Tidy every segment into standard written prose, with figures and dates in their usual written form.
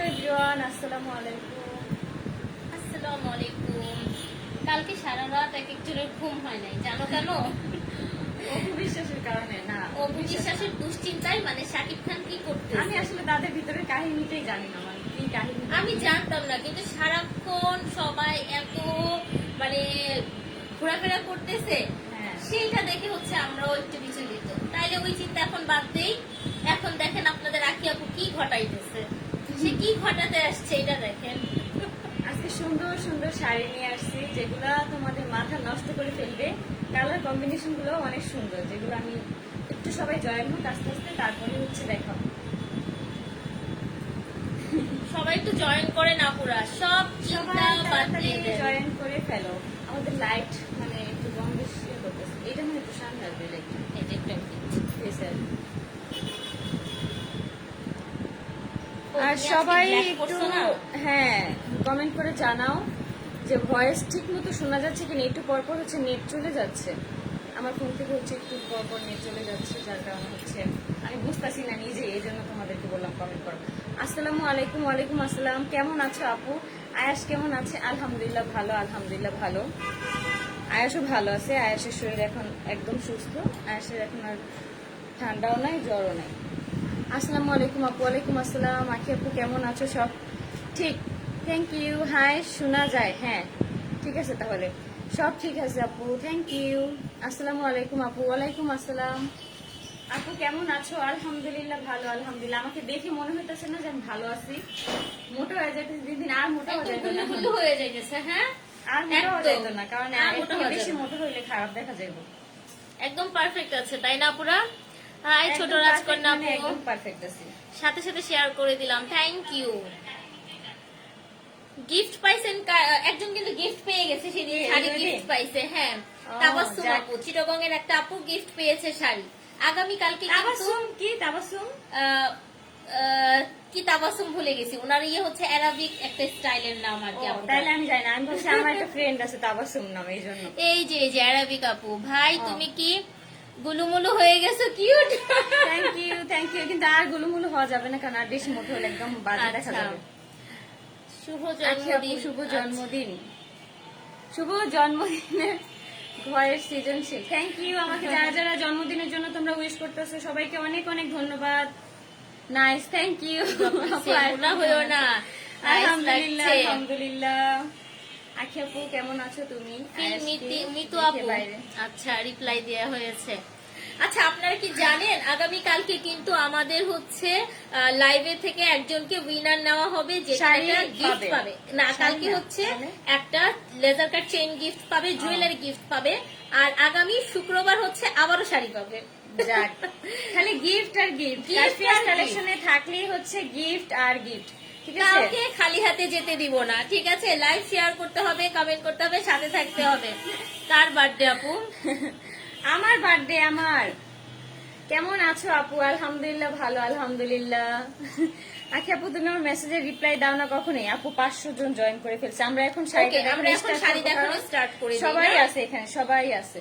Everyone, আসসালামু আলাইকুম। আসসালামু আলাইকুম। কালকে সারা রাত এক একজনের ঘুম হয় নাই, জানো কেন? অপু বিশ্বাসের কারণে না, অপু বিশ্বাসের দুশ্চিন্তায় মানে শাকিব খান কি করতে। আমি আসলে তাদের ভিতরে কাহিনীটাই জানি না, মানে কি কাহিনী আমি জানতাম না, কিন্তু সারাক্ষণ সবাই এত মানে ঘোরাফেরা করতেছে, হ্যাঁ। সেইটা দেখে হচ্ছে আমরাও একটু বিচলিত। তাইলে ওই চিন্তা এখন বাদ দেই। এখন দেখেন আপনাদের আখি আপু কি ঘটাইতেছে, সে কি ঘটাতে আসছে এটা দেখেন। আজকে সুন্দর সুন্দর শাড়ি নিয়ে আসছি, যেগুলা তোমাদের মাথা নষ্ট করে ফেলবে। কালার কম্বিনেশন গুলো অনেক সুন্দর, যেগুলো আমি একটু সবাই জয়েন হোক আস্তে আস্তে, তারপরে হচ্ছে দেখাবো। সবাই একটু জয়েন করে না, পুরা সব চিন্তা বাদ দিয়ে দেন। জয়েন করে ফেলো। আমাদের লাইট মানে একটু কম বেশি করতেছে, এটা মানে একটু সামনে আসবে লাইট। এই যে একটু আমি দিচ্ছি। স্যার, আর সবাই black একটু করছো না? হ্যাঁ কমেন্ট করে জানাও যে ভয়েস ঠিক মতো শোনা যাচ্ছে কিনা। একটু পরপর হচ্ছে নেট চলে যাচ্ছে, আমার ফোন থেকে হচ্ছে একটু পরপর নেট চলে যাচ্ছে, যার কারণে হচ্ছে আমি বুঝতেছি না নিজে, এই জন্য তোমাদেরকে বললাম কমেন্ট করো। আসসালামু আলাইকুম। ওয়ালাইকুম আসসালাম। কেমন আছো আপু? আয়াস কেমন আছে? আলহামদুলিল্লাহ ভালো, আলহামদুলিল্লাহ ভালো। আয়াসও ভালো আছে, আয়াসের শরীর এখন একদম সুস্থ, আয়াসের এখন আর ঠান্ডাও নাই জ্বরও নাই। আসসালামু আলাইকুম আপু। ওয়ালাইকুম আসসালাম। আখি আপু কেমন আছো? সব ঠিক, থ্যাংক ইউ। হাই শোনা যায়? হ্যাঁ ঠিক আছে, তাহলে সব ঠিক আছে আপু, থ্যাংক ইউ। আসসালামু আলাইকুম আপু। ওয়ালাইকুম আসসালাম। আপু কেমন আছো? আলহামদুলিল্লাহ ভালো, আলহামদুলিল্লাহ। আমাকে দেখে মনে হইতেছে না যে আমি ভালো আছি। মোটা হয়ে যাইতেছে দিন দিন, আর মোটা হয়ে যাইতো না, গুল্লু হয়ে যাইতেছে। হ্যাঁ, আর মোটা হয়ে যাইতো না, কারণ আর এর মোটা থেকে হয়ে বেশি যাবে না। মোটা হইলে খারাপ দেখা যাইব। একদম পারফেক্ট আছে, তাই না পুরা? হাই ছোট একদম রাজকন্যা perfect, মানে আপু, একদম পারফেক্ট আছে। সাথে সাথে শেয়ার করে দিলাম, থ্যাংক ইউ। গিফট পাইছেন একজন, কিন্তু গিফট পেয়ে গেছে সেদিন, শাড়ি গিফট পাইছে। হ্যাঁ, তাবাসসুম আপু, চিটাগং এর একটা আপু গিফট পেয়েছে শাড়ি। আগামী কালকে কিন্তু তাবাসসুম কি? তাবাসসুম কি তাবাসসুম ভুলে গেছি, ওনার ইয়ে হচ্ছে অ্যারাবিক একটা স্টাইলের নাম আর কি। তাইলে আমি জানি না, আমি বলছি আমার একটা ফ্রেন্ড আছে তাবাসসুম নাম, এই জন্য। এই যে অ্যারাবিক আপু, ভাই তুমি কি গুলুমুলু হয়ে গেছো, কিউট। থ্যাংক ইউ, কিন্তু আর গুলুমুলু হওয়া যাবে না, কারণ আর বেশি মোটা হলে একদম বাজে দেখা আচ্ছা। যাবে। শুভ আখি আপু, জন্মদিন। শুভ জন্মদিন। শুভ জন্মদিনের ভয়ের সৃজনশীল। Thank you. আমাকে যারা যারা জন্মদিনের জন্য তোমরা উইশ করতেছো সবাইকে অনেক অনেক ধন্যবাদ। Nice, thank you. সেগুলা হইও না। আলহামদুলিল্লাহ, আলহামদুলিল্লাহ। আখি আপু কেমন আছো তুমি? মিতু আপু, আচ্ছা রিপ্লাই দেয়া হয়েছে। আচ্ছা, আপনারা কি জানেন আগামী কালকে কিন্তু আমাদের হচ্ছে লাইভে থেকে একজনকে উইনার নেওয়া হবে, যে গিফট পাবে। না, কালকে হচ্ছে একটা লেজার কাট চেইন গিফট পাবে, জুয়েলারি গিফট পাবে, আর আগামী শুক্রবার হচ্ছে আবারও শাড়ি পাবে। যাক, খালি গিফট আর গিফট। কালেকশনে থাকলেই হচ্ছে গিফট আর গিফট। কাউকে খালি হাতে যেতে দিব না, ঠিক আছে? লাইভ শেয়ার করতে হবে, কমেন্ট করতে হবে, সাথে থাকতে হবে। কার বার্থডে আপু? আমার বার্থডে। আমার কেমন আছো আপু? আলহামদুলিল্লাহ ভালো, আলহামদুলিল্লাহ। আখি আপু তুমি আমার মেসেজের রিপ্লাই দাও না কখনোই। আপু 500 জন জয়েন করে ফেলছে। আমরা এখন শাড়ি দেখানো স্টার্ট করে দিই। সবাই আছে এখানে, সবাই আছে।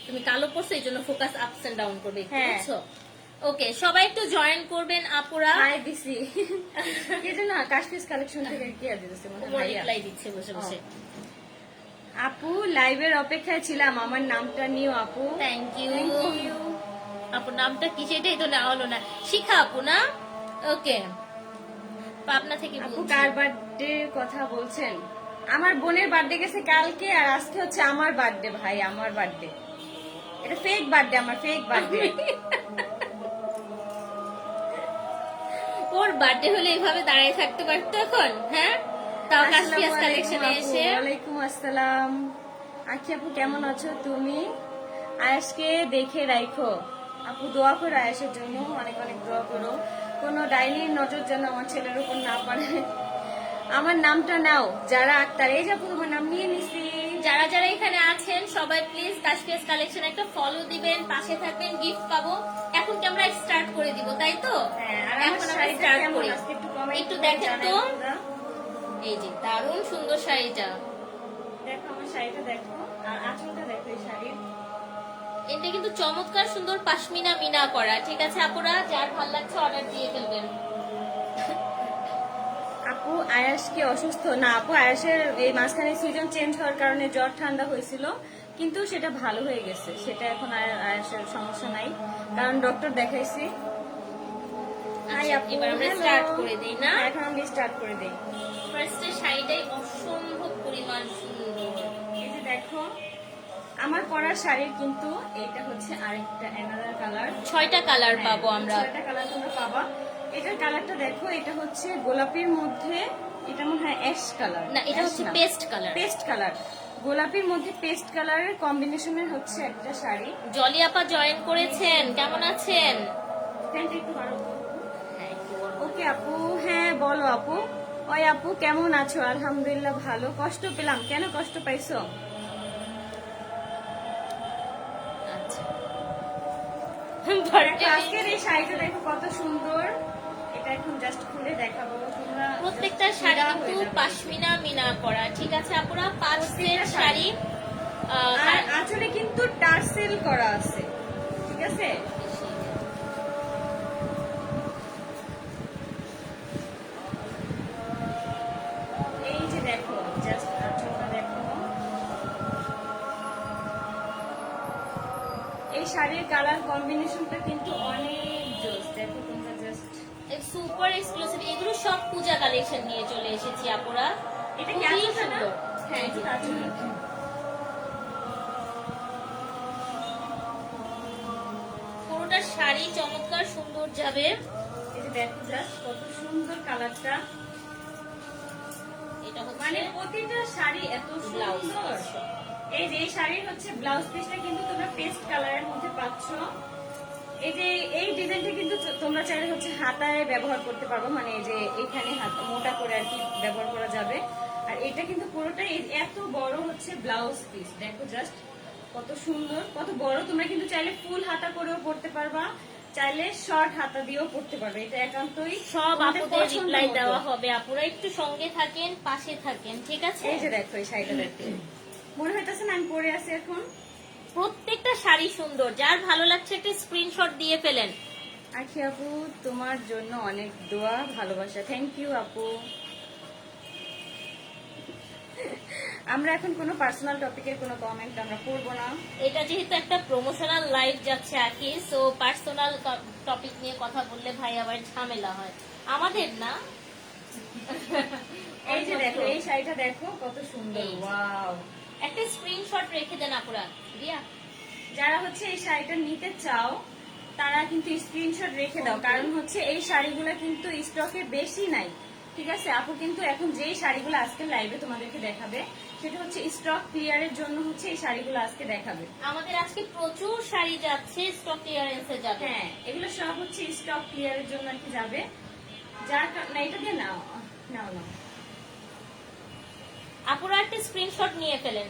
তুমি কালো পড়ছো, এই জন্য ফোকাস আপস এন্ড ডাউন করবে, হ্যাঁ। বুঝছো? ওকে, সবাই একটু জয়েন করবেন আপুরা। হাই দিছি কি জানো, কাশপিস কালেকশন থেকে কি আর দিতেছে মনে হয় ভাইয়া রিপ্লাই দিচ্ছে বসে বসে। আপু লাইভের অপেক্ষায় ছিলাম, আমার নামটা নিও আপু। Thank you. আপুর নামটা কি সেটাই তো নেওয়া হলো না। শিখা আপু না? ওকে, পাবনা থেকে আপু বলছি। কার বার্থডে কথা বলছেন? আমার বোনের বার্থডে গেছে কালকে, আর আজকে হচ্ছে আমার বার্থডে। ভাই আমার বার্থডে, এটা ফেক বার্থডে, আমার ফেক বার্থডে। ওর বার্থডে হলে এইভাবে দাঁড়িয়ে থাকতে পারতো এখন। হ্যাঁ, তাও কাশপিয়াস কালেকশনে এসে। ওয়ালাইকুম আসসালাম। আখি আপু কেমন আছো তুমি? আয়াসকে দেখে রাখো আপু, দোয়া করো আয়াসের জন্য, অনেক অনেক দোয়া করো। কোনো ডাইনির নজর যেন আমার ছেলের উপর না পড়ে। আমার নামটা নাও, যারা আক্তার। এই যে আপু তোমার নাম নিয়ে নিছি। যারা যারা এখানে আছেন সবাই প্লিজ কাশপিয়াস কালেকশন একটা ফলো দিবেন, পাশে থাকবেন, গিফট পাবো। এখন কি আমরা স্টার্ট করে দিব, তাই তো? এখন আমরা স্টার্ট করি। একটু দেখেন তো, এই যে দারুণ সুন্দর শাড়িটা। দেখো আমার শাড়িটা, দেখো আর আঁচলটা দেখো এই শাড়ির। এটা কিন্তু চমৎকার সুন্দর পাশমিনা মিনা করা, ঠিক আছে আপুরা? যার ভালো লাগছে অর্ডার দিয়ে ফেলবেন। আয়াস কি অসুস্থ? না আপু, আয়াসের এই মাঝখানে সিজন চেঞ্জ হওয়ার কারণে জ্বর ঠান্ডা হয়েছিল, কিন্তু সেটা ভালো হয়ে গেছে। সেটা এখন আর আয়াসের সমস্যা নাই, কারণ ডক্টর দেখাইছি। হাই আচ্ছা, আপু, এবার আমরা hello. স্টার্ট করে দিই না? হ্যাঁ, এখন আমি স্টার্ট করে দিই। ফার্স্টে শাড়িটাই অসম্ভব পরিমাণ সুন্দর। এই যে দেখো, আমার পরার শাড়ির কিন্তু এটা হচ্ছে আরেকটা অ্যানাদার কালার। 6টা কালার পাবো আমরা। 6টা কালার তোমরা পাবা। এটার কালারটা দেখো, এটা হচ্ছে গোলাপির মধ্যে, এটা মনে হয় অ্যাশ কালার। না, এটা হচ্ছে পেস্ট কালার। পেস্ট কালার, গোলাপির মধ্যে পেস্ট কালারের কম্বিনেশনের হচ্ছে একটা শাড়ি। জলি আপা জয়েন করেছেন, কেমন আছেন? প্যান্ট একটু বাড়ো। হ্যাঁ, একটু বড়। ওকে আপু, হ্যাঁ বলো আপু। ওই আপু কেমন আছো? আলহামদুলিল্লাহ ভালো। কষ্ট পেলাম, কেন কষ্ট পাইছো? আচ্ছা। দেখো, আজকের এই শাড়িটা দেখো কত সুন্দর। এটা এখন জাস্ট খুলে দেখাবো, তোমরা প্রত্যেকটা just শাড়ি ফিদা হয়ে কিন্তু যাবে। পাশমিনা মিনা করা, ঠিক আছে আপুরা? 5 প্রত্যেকটা সেট শাড়ি। আর আঁচলে কিন্তু টার্সেল করা আছে, ঠিক আছে? এই যে দেখো, জাস্ট আঁচলটা দেখো। এই শাড়ির কালার কম্বিনেশনটা কিন্তু অনেক জোস। দেখো তোমরা জাস্ট, সুপার এক্সক্লুসিভ, এগুলো সব পূজা কালেকশন নিয়ে চলে এসেছি আপুরা। এটা কি খুবই আঁচলটা না? সুন্দর। হ্যাঁ, এটা আঁচল। পুরোটা শাড়ি চমৎকার সুন্দর যাবে। এই যে দেখো জাস্ট কত সুন্দর কালারটা। এটা হচ্ছে মানে প্রতিটা শাড়ি এত ব্লাউজ। সুন্দর। এই যে এই শাড়ির হচ্ছে ব্লাউজ পিসটা কিন্তু তোমরা পেস্ট কালারের মধ্যে পাচ্ছ। এই যে এই ডিজাইনটা কিন্তু তোমরা চাইলে হচ্ছে হাতায় ব্যবহার করতে পারবো, মানে এই যে এখানে হাত মোটা করে আর কি ব্যবহার করা যাবে। আর এটা কিন্তু পুরোটাই এত বড় হচ্ছে ব্লাউজ পিস। দেখো জাস্ট কত সুন্দর, কত বড়। তোমরা কিন্তু চাইলে ফুল হাতা করেও পরতে পারবা, চাইলে শর্ট হাতা দিয়েও পরতে পারবে। এটা একান্তই সব তোমাদের আপুদের পছন্দ রিপ্লাই মতো। দেওয়া হবে। আপুরা একটু সঙ্গে থাকেন, পাশে থাকেন, ঠিক আছে? এই যে দেখো এই শাড়িটা দেখো, মনে হইতেছে না আমি পরে আছি এখন। প্রত্যেকটা শাড়ি সুন্দর, যার ভালো লাগছে একটা স্ক্রিনশট দিয়ে ফেলেন। আখি আপু, তোমার জন্য অনেক দোয়া ভালোবাসা। থ্যাংক ইউ আপু। আমরা এখন কোনো পার্সোনাল টপিকের কোনো কমেন্ট আমরা করব না। এটা যেহেতু একটা প্রমোশনাল লাইভ যাচ্ছে আকি, সো পার্সোনাল টপিক নিয়ে কথা বললে ভাই আবার ঝামেলা হয়, আমাদের না। এই যে দেখো এই শাড়িটা দেখো কত সুন্দর। এই যে। ওয়াও, একটা স্ক্রিনশট রেখে দেন আপুরা। দিয়া যারা হচ্ছে এই শাড়িটা নিতে চাও তারা কিন্তু স্ক্রিনশট রেখে দাও, কারণ হচ্ছে এই শাড়িগুলো কিন্তু স্টকে বেশি নাই, ঠিক আছে? আপু কিন্তু এখন যেই শাড়িগুলো আজকে লাইভে তোমাদেরকে দেখাবে সেটা হচ্ছে স্টক ক্লিয়ারের জন্য হচ্ছে এই শাড়িগুলো আজকে দেখাবে। আমাদের আজকে প্রচুর শাড়ি যাচ্ছে, স্টক ক্লিয়ারেন্সে যাবে। হ্যাঁ, এগুলো সব হচ্ছে স্টক ক্লিয়ারের জন্য আর কি যাবে। যার না এটা দিয়ে নাও নাও নাও। আপুরা একটা স্ক্রিনশট নিয়ে ফেলেন।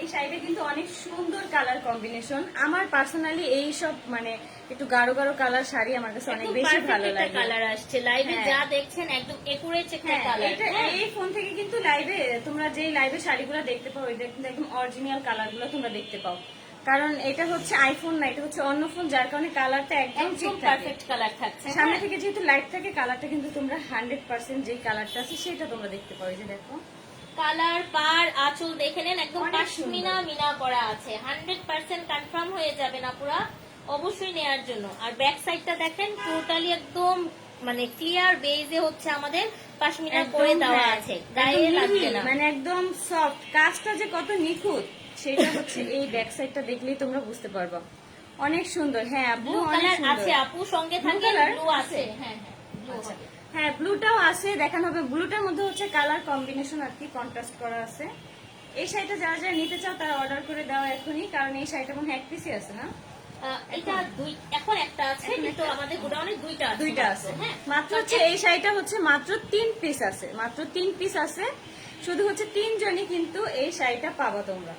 এই শাড়িটা কিন্তু অনেক সুন্দর কালার কম্বিনেশন। আমার পার্সোনালি এই সব মানে একটু গাঢ় গাঢ় কালার শাড়ি আমার কাছে অনেক বেশি ভালো লাগে। কালার আসছে লাইভে, হ্যাঁ। যা দেখছেন একদম একুরেট একটা হ্যাঁ, কালার। এটা এই ফোন থেকে কিন্তু লাইভে তোমরা যেই লাইভে শাড়িগুলো দেখতে পাও এটা কিন্তু একদম অরিজিনাল কালারগুলো তোমরা দেখতে পাও, কারণ এটা হচ্ছে আইফোন না, এটা হচ্ছে অন্য ফোন, যার কারণে কালারটা একদম ঠিক একদম থাকে। পারফেক্ট কালার থাকছে। সামনে থেকে যেহেতু লাইট থাকে কালারটা কিন্তু তোমরা 100% যেই কালারটা আছে সেটা তোমরা দেখতে পাও। এই যে দেখো কালার পার আঁচল দেখে নেন, একদম অনেক পাশমিনা মিনা করা আছে। 100% কনফার্ম হয়ে যাবে না পুরা, অবশ্যই নেয়ার জন্য। আর ব্যাক সাইডটা দেখেন, টোটালি একদম মানে ক্লিয়ার বেজে হচ্ছে আমাদের পাশমিনা একদম, করে দেওয়া হ্যাঁ, আছে, একদম গায়ে লাগবে মিহি, না। মানে একদম সফট। কাজটা যে কত নিখুঁত সেটা হচ্ছে এই ব্যাক সাইডটা দেখলেই তোমরা বুঝতে পারবা। অনেক সুন্দর। হ্যাঁ আপু, ব্লু অনেক কালার সুন্দর। আছে আপু, সঙ্গে Blue থাকে color ব্লু আছে। আছে? হ্যাঁ হ্যাঁ, ব্লু আচ্ছা। হবে। হ্যাঁ, ব্লুটাও আছে, দেখানো হবে। ব্লুটার মধ্যে হচ্ছে কালার কম্বিনেশন আর কি কন্ট্রাস্ট করা আছে। এই শাড়িটা যারা যারা নিতে চাও তারা অর্ডার করে দাও এখনই, কারণ এই শাড়িটা মনে হয় এক পিসই আছে না? এটা এখন একটা আছে, এখন কিন্তু একটা- আমাদের গোডাউনে দুইটা আছে। দুইটা আছে। হ্যাঁ, মাত্র হচ্ছে এই শাড়িটা হচ্ছে মাত্র 3 পিস আছে, মাত্র 3 পিস আছে। শুধু হচ্ছে 3 জনই কিন্তু এই শাড়িটা পাবা তোমরা,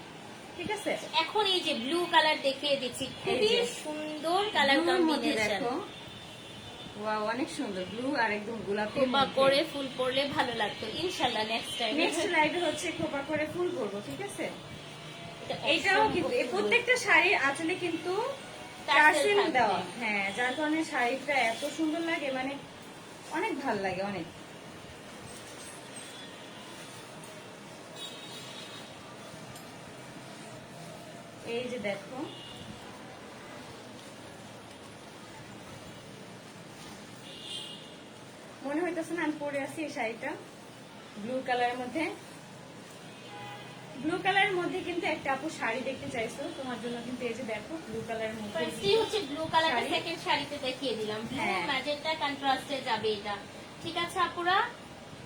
ঠিক আছে? এখন এই যে ব্লু কালার দেখিয়ে দিচ্ছি, খুবই এই যে। সুন্দর কালার ব্লুর মধ্যে কম্বিনেশন। দেখো, ওয়াও, অনেক সুন্দর। ব্লু আর একদম গোলাপি। খোপা করে ফুল পরলে ভালো লাগতো ইনশাআল্লাহ নেক্সট টাইম। নেক্সট লাইভে হচ্ছে খোপা করে ফুল করবো, ঠিক আছে? এইটাও কিন্তু এই প্রত্যেকটা শাড়ির আঁচলে কিন্তু টার্সেল দেওয়া। হ্যাঁ, যার কারণে শাড়িটা এত সুন্দর লাগে, মানে অনেক ভালো লাগে অনেক। এই যে দেখো, মনে হইতেছে না আমি পরে আছি এই শাড়িটা ব্লু কালারের মধ্যে। ব্লু কালারের মধ্যে কিন্তু একটা আপু শাড়ি দেখতে চাইছো, তোমার জন্য কিন্তু এই যে দেখো ব্লু কালারের মধ্যে ফার্স্টই হচ্ছে ব্লু কালারটা, শাড়ি। সেকেন্ড শাড়িতে দেখিয়ে দিলাম ব্লু হ্যাঁ। ম্যাজেন্টা কন্ট্রাস্টে যাবে এটা। ঠিক আছে আপুরা,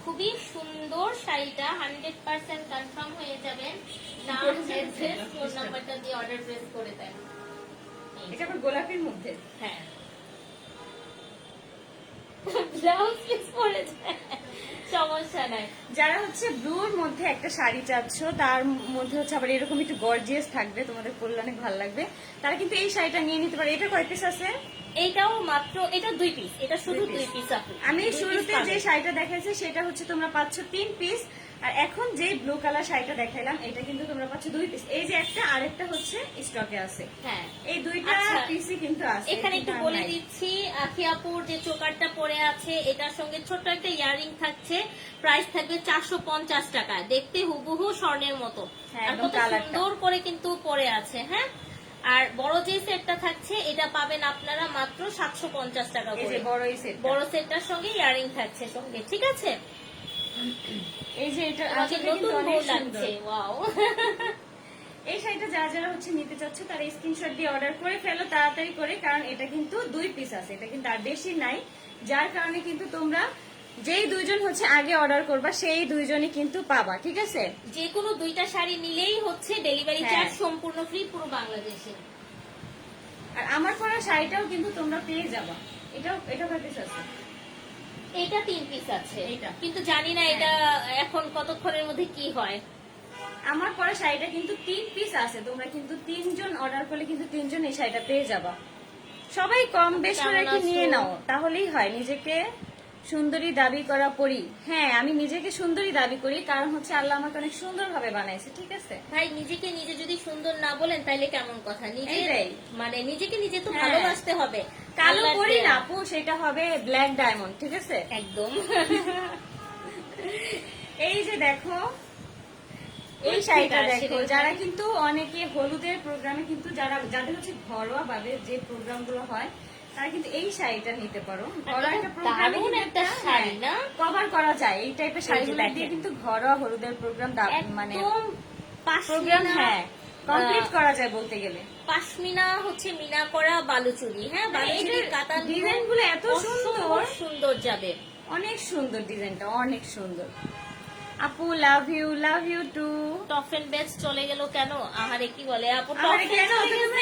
খুবই সুন্দর শাড়িটা, 100% কনফার্ম হয়ে যাবেন। নাম, অ্যাড্রেস, ফোন নাম্বারটা দিয়ে অর্ডার প্লেস করে দেন। এটা আবার গোলাপির মধ্যে। হ্যাঁ, ব্লাউজ পিস পরে যায়, সমস্যা নাই। যারা হচ্ছে ব্লুর মধ্যে একটা শাড়ি চাচ্ছ, তার মধ্যে হচ্ছে আবার এরকম একটু গর্জিয়াস থাকবে, তোমাদের পরলে অনেক ভালো লাগবে, তারা কিন্তু এই শাড়িটা নিয়ে নিতে পারে। এটা কয় পিস আছে? এইটাও মাত্র, এটা 2 পিস, এটা শুধু 2 পিস আপু। আমি 2 piece শুরুতে পাবেন। যে শাড়িটা দেখাইছি সেটা হচ্ছে তোমরা পাচ্ছ 3 পিস, আর এখন যে ব্লু কালার শাড়িটা দেখাইলাম এটা কিন্তু তোমরা পাচ্ছ 2 পিস। এই যে একটা, আরেকটা হচ্ছে স্টকে আছে। হ্যাঁ, এই দুইটা আচ্ছা, পিসই কিন্তু আছে। এখানে একটু কিন্তু আর বলে নাই। দিচ্ছি, আখিয়াপুর যে চোকারটা পরে আছে এটার সঙ্গে ছোট্ট একটা ইয়ারিং থাকছে, প্রাইস থাকবে 450 টাকা। দেখতে হুবহু স্বর্ণের মতো, হ্যাঁ, আর একদম কত কালারটা। সুন্দর করে কিন্তু পরে আছে। হ্যাঁ, আর বড় যে সেটটা থাকছে এটা পাবেন আপনারা মাত্র 750 টাকা এই করে। যে বড় এই সেট, বড় সেটটার সঙ্গে ইয়ারিং থাকছে সঙ্গে, ঠিক আছে? এই যে এটা তোমাকে আসলে নতুন কিন্তু বউ অনেক সুন্দর। লাগছে, ওয়াও। এই শাড়িটা যারা যারা হচ্ছে নিতে চাচ্ছ তারা স্ক্রিনশট দিয়ে অর্ডার করে ফেলো তাড়াতাড়ি করে, কারণ এটা কিন্তু 2 পিস আছে, এটা কিন্তু আর বেশি নাই। যার কারণে কিন্তু তোমরা যেই দুইজন হচ্ছে আগে অর্ডার করবা সেই দুইজনই কিন্তু পাবা, ঠিক আছে? যে কোনো 2টা শাড়ি নিলেই হচ্ছে ডেলিভারি হ্যাঁ। চার্জ সম্পূর্ণ ফ্রি পুরো বাংলাদেশে। আর আমার পরা শাড়িটাও কিন্তু তোমরা পেয়ে যাবা। এটা কয় পিস আছে? এটা 3 পিস আছে, এইটা। কিন্তু জানি না এটা এখন কতক্ষণের মধ্যে কি হয়। আমার পরা শাড়িটা কিন্তু 3 পিস আছে, তোমরা কিন্তু 3 জন অর্ডার করলে কিন্তু 3 জন এই শাড়িটা পেয়ে যাবা। সবাই কম বেশ করে কেমন কি আছো? নিয়ে নাও, তাহলেই হয়। নিজেকে সুন্দরী দাবি করা পরি। হ্যাঁ, আমি নিজেকে সুন্দরী দাবি করি, কারণ হচ্ছে আল্লাহ আমাকে অনেক সুন্দর ভাবে বানাইছে, ঠিক আছে? ভাই, নিজেকে নিজে যদি সুন্দর না বলেন তাইলে কেমন কথা? নিজে এইটাই। মানে নিজেকে নিজে তো হ্যাঁ। ভালোবাসতে হবে। কালো আল্লাহর পরি দেয়া। না আপু, সেটা হবে ব্ল্যাক ডায়মন্ড, ঠিক আছে? একদম। এই যে দেখো, এই শাড়িটা দেখো, সেটাই। যারা কিন্তু অনেকে হলুদের প্রোগ্রামে কিন্তু যাদের হচ্ছে ঘরোয়া ভাবে যে প্রোগ্রাম গুলো হয় তারা কিন্তু এই শাড়িটা নিতে পারো। ঘরোয়া একটা প্রোগ্রামে দারুণ কিন্তু একটা শাড়ি না? কভার করা যায় এই টাইপের শাড়িগুলো দেখেন। দিয়ে, কিন্তু ঘরোয়া হলুদের প্রোগ্রাম মানে একদম প্রোগ্রাম হ্যাঁ কমপ্লিট করা যায় বলতে গেলে। পাশমিনা হচ্ছে মিনা করা বালুচুরি। হ্যাঁ, বালুচুরি এটার কাতান ডিজাইন গুলো এত সুন্দর, সুন্দর যাবে। অনেক সুন্দর ডিজাইনটা, অনেক সুন্দর। আপু love you too. Top and base চলে গেল কেন? আহারে কি বলে আপু, টপ আমার কেন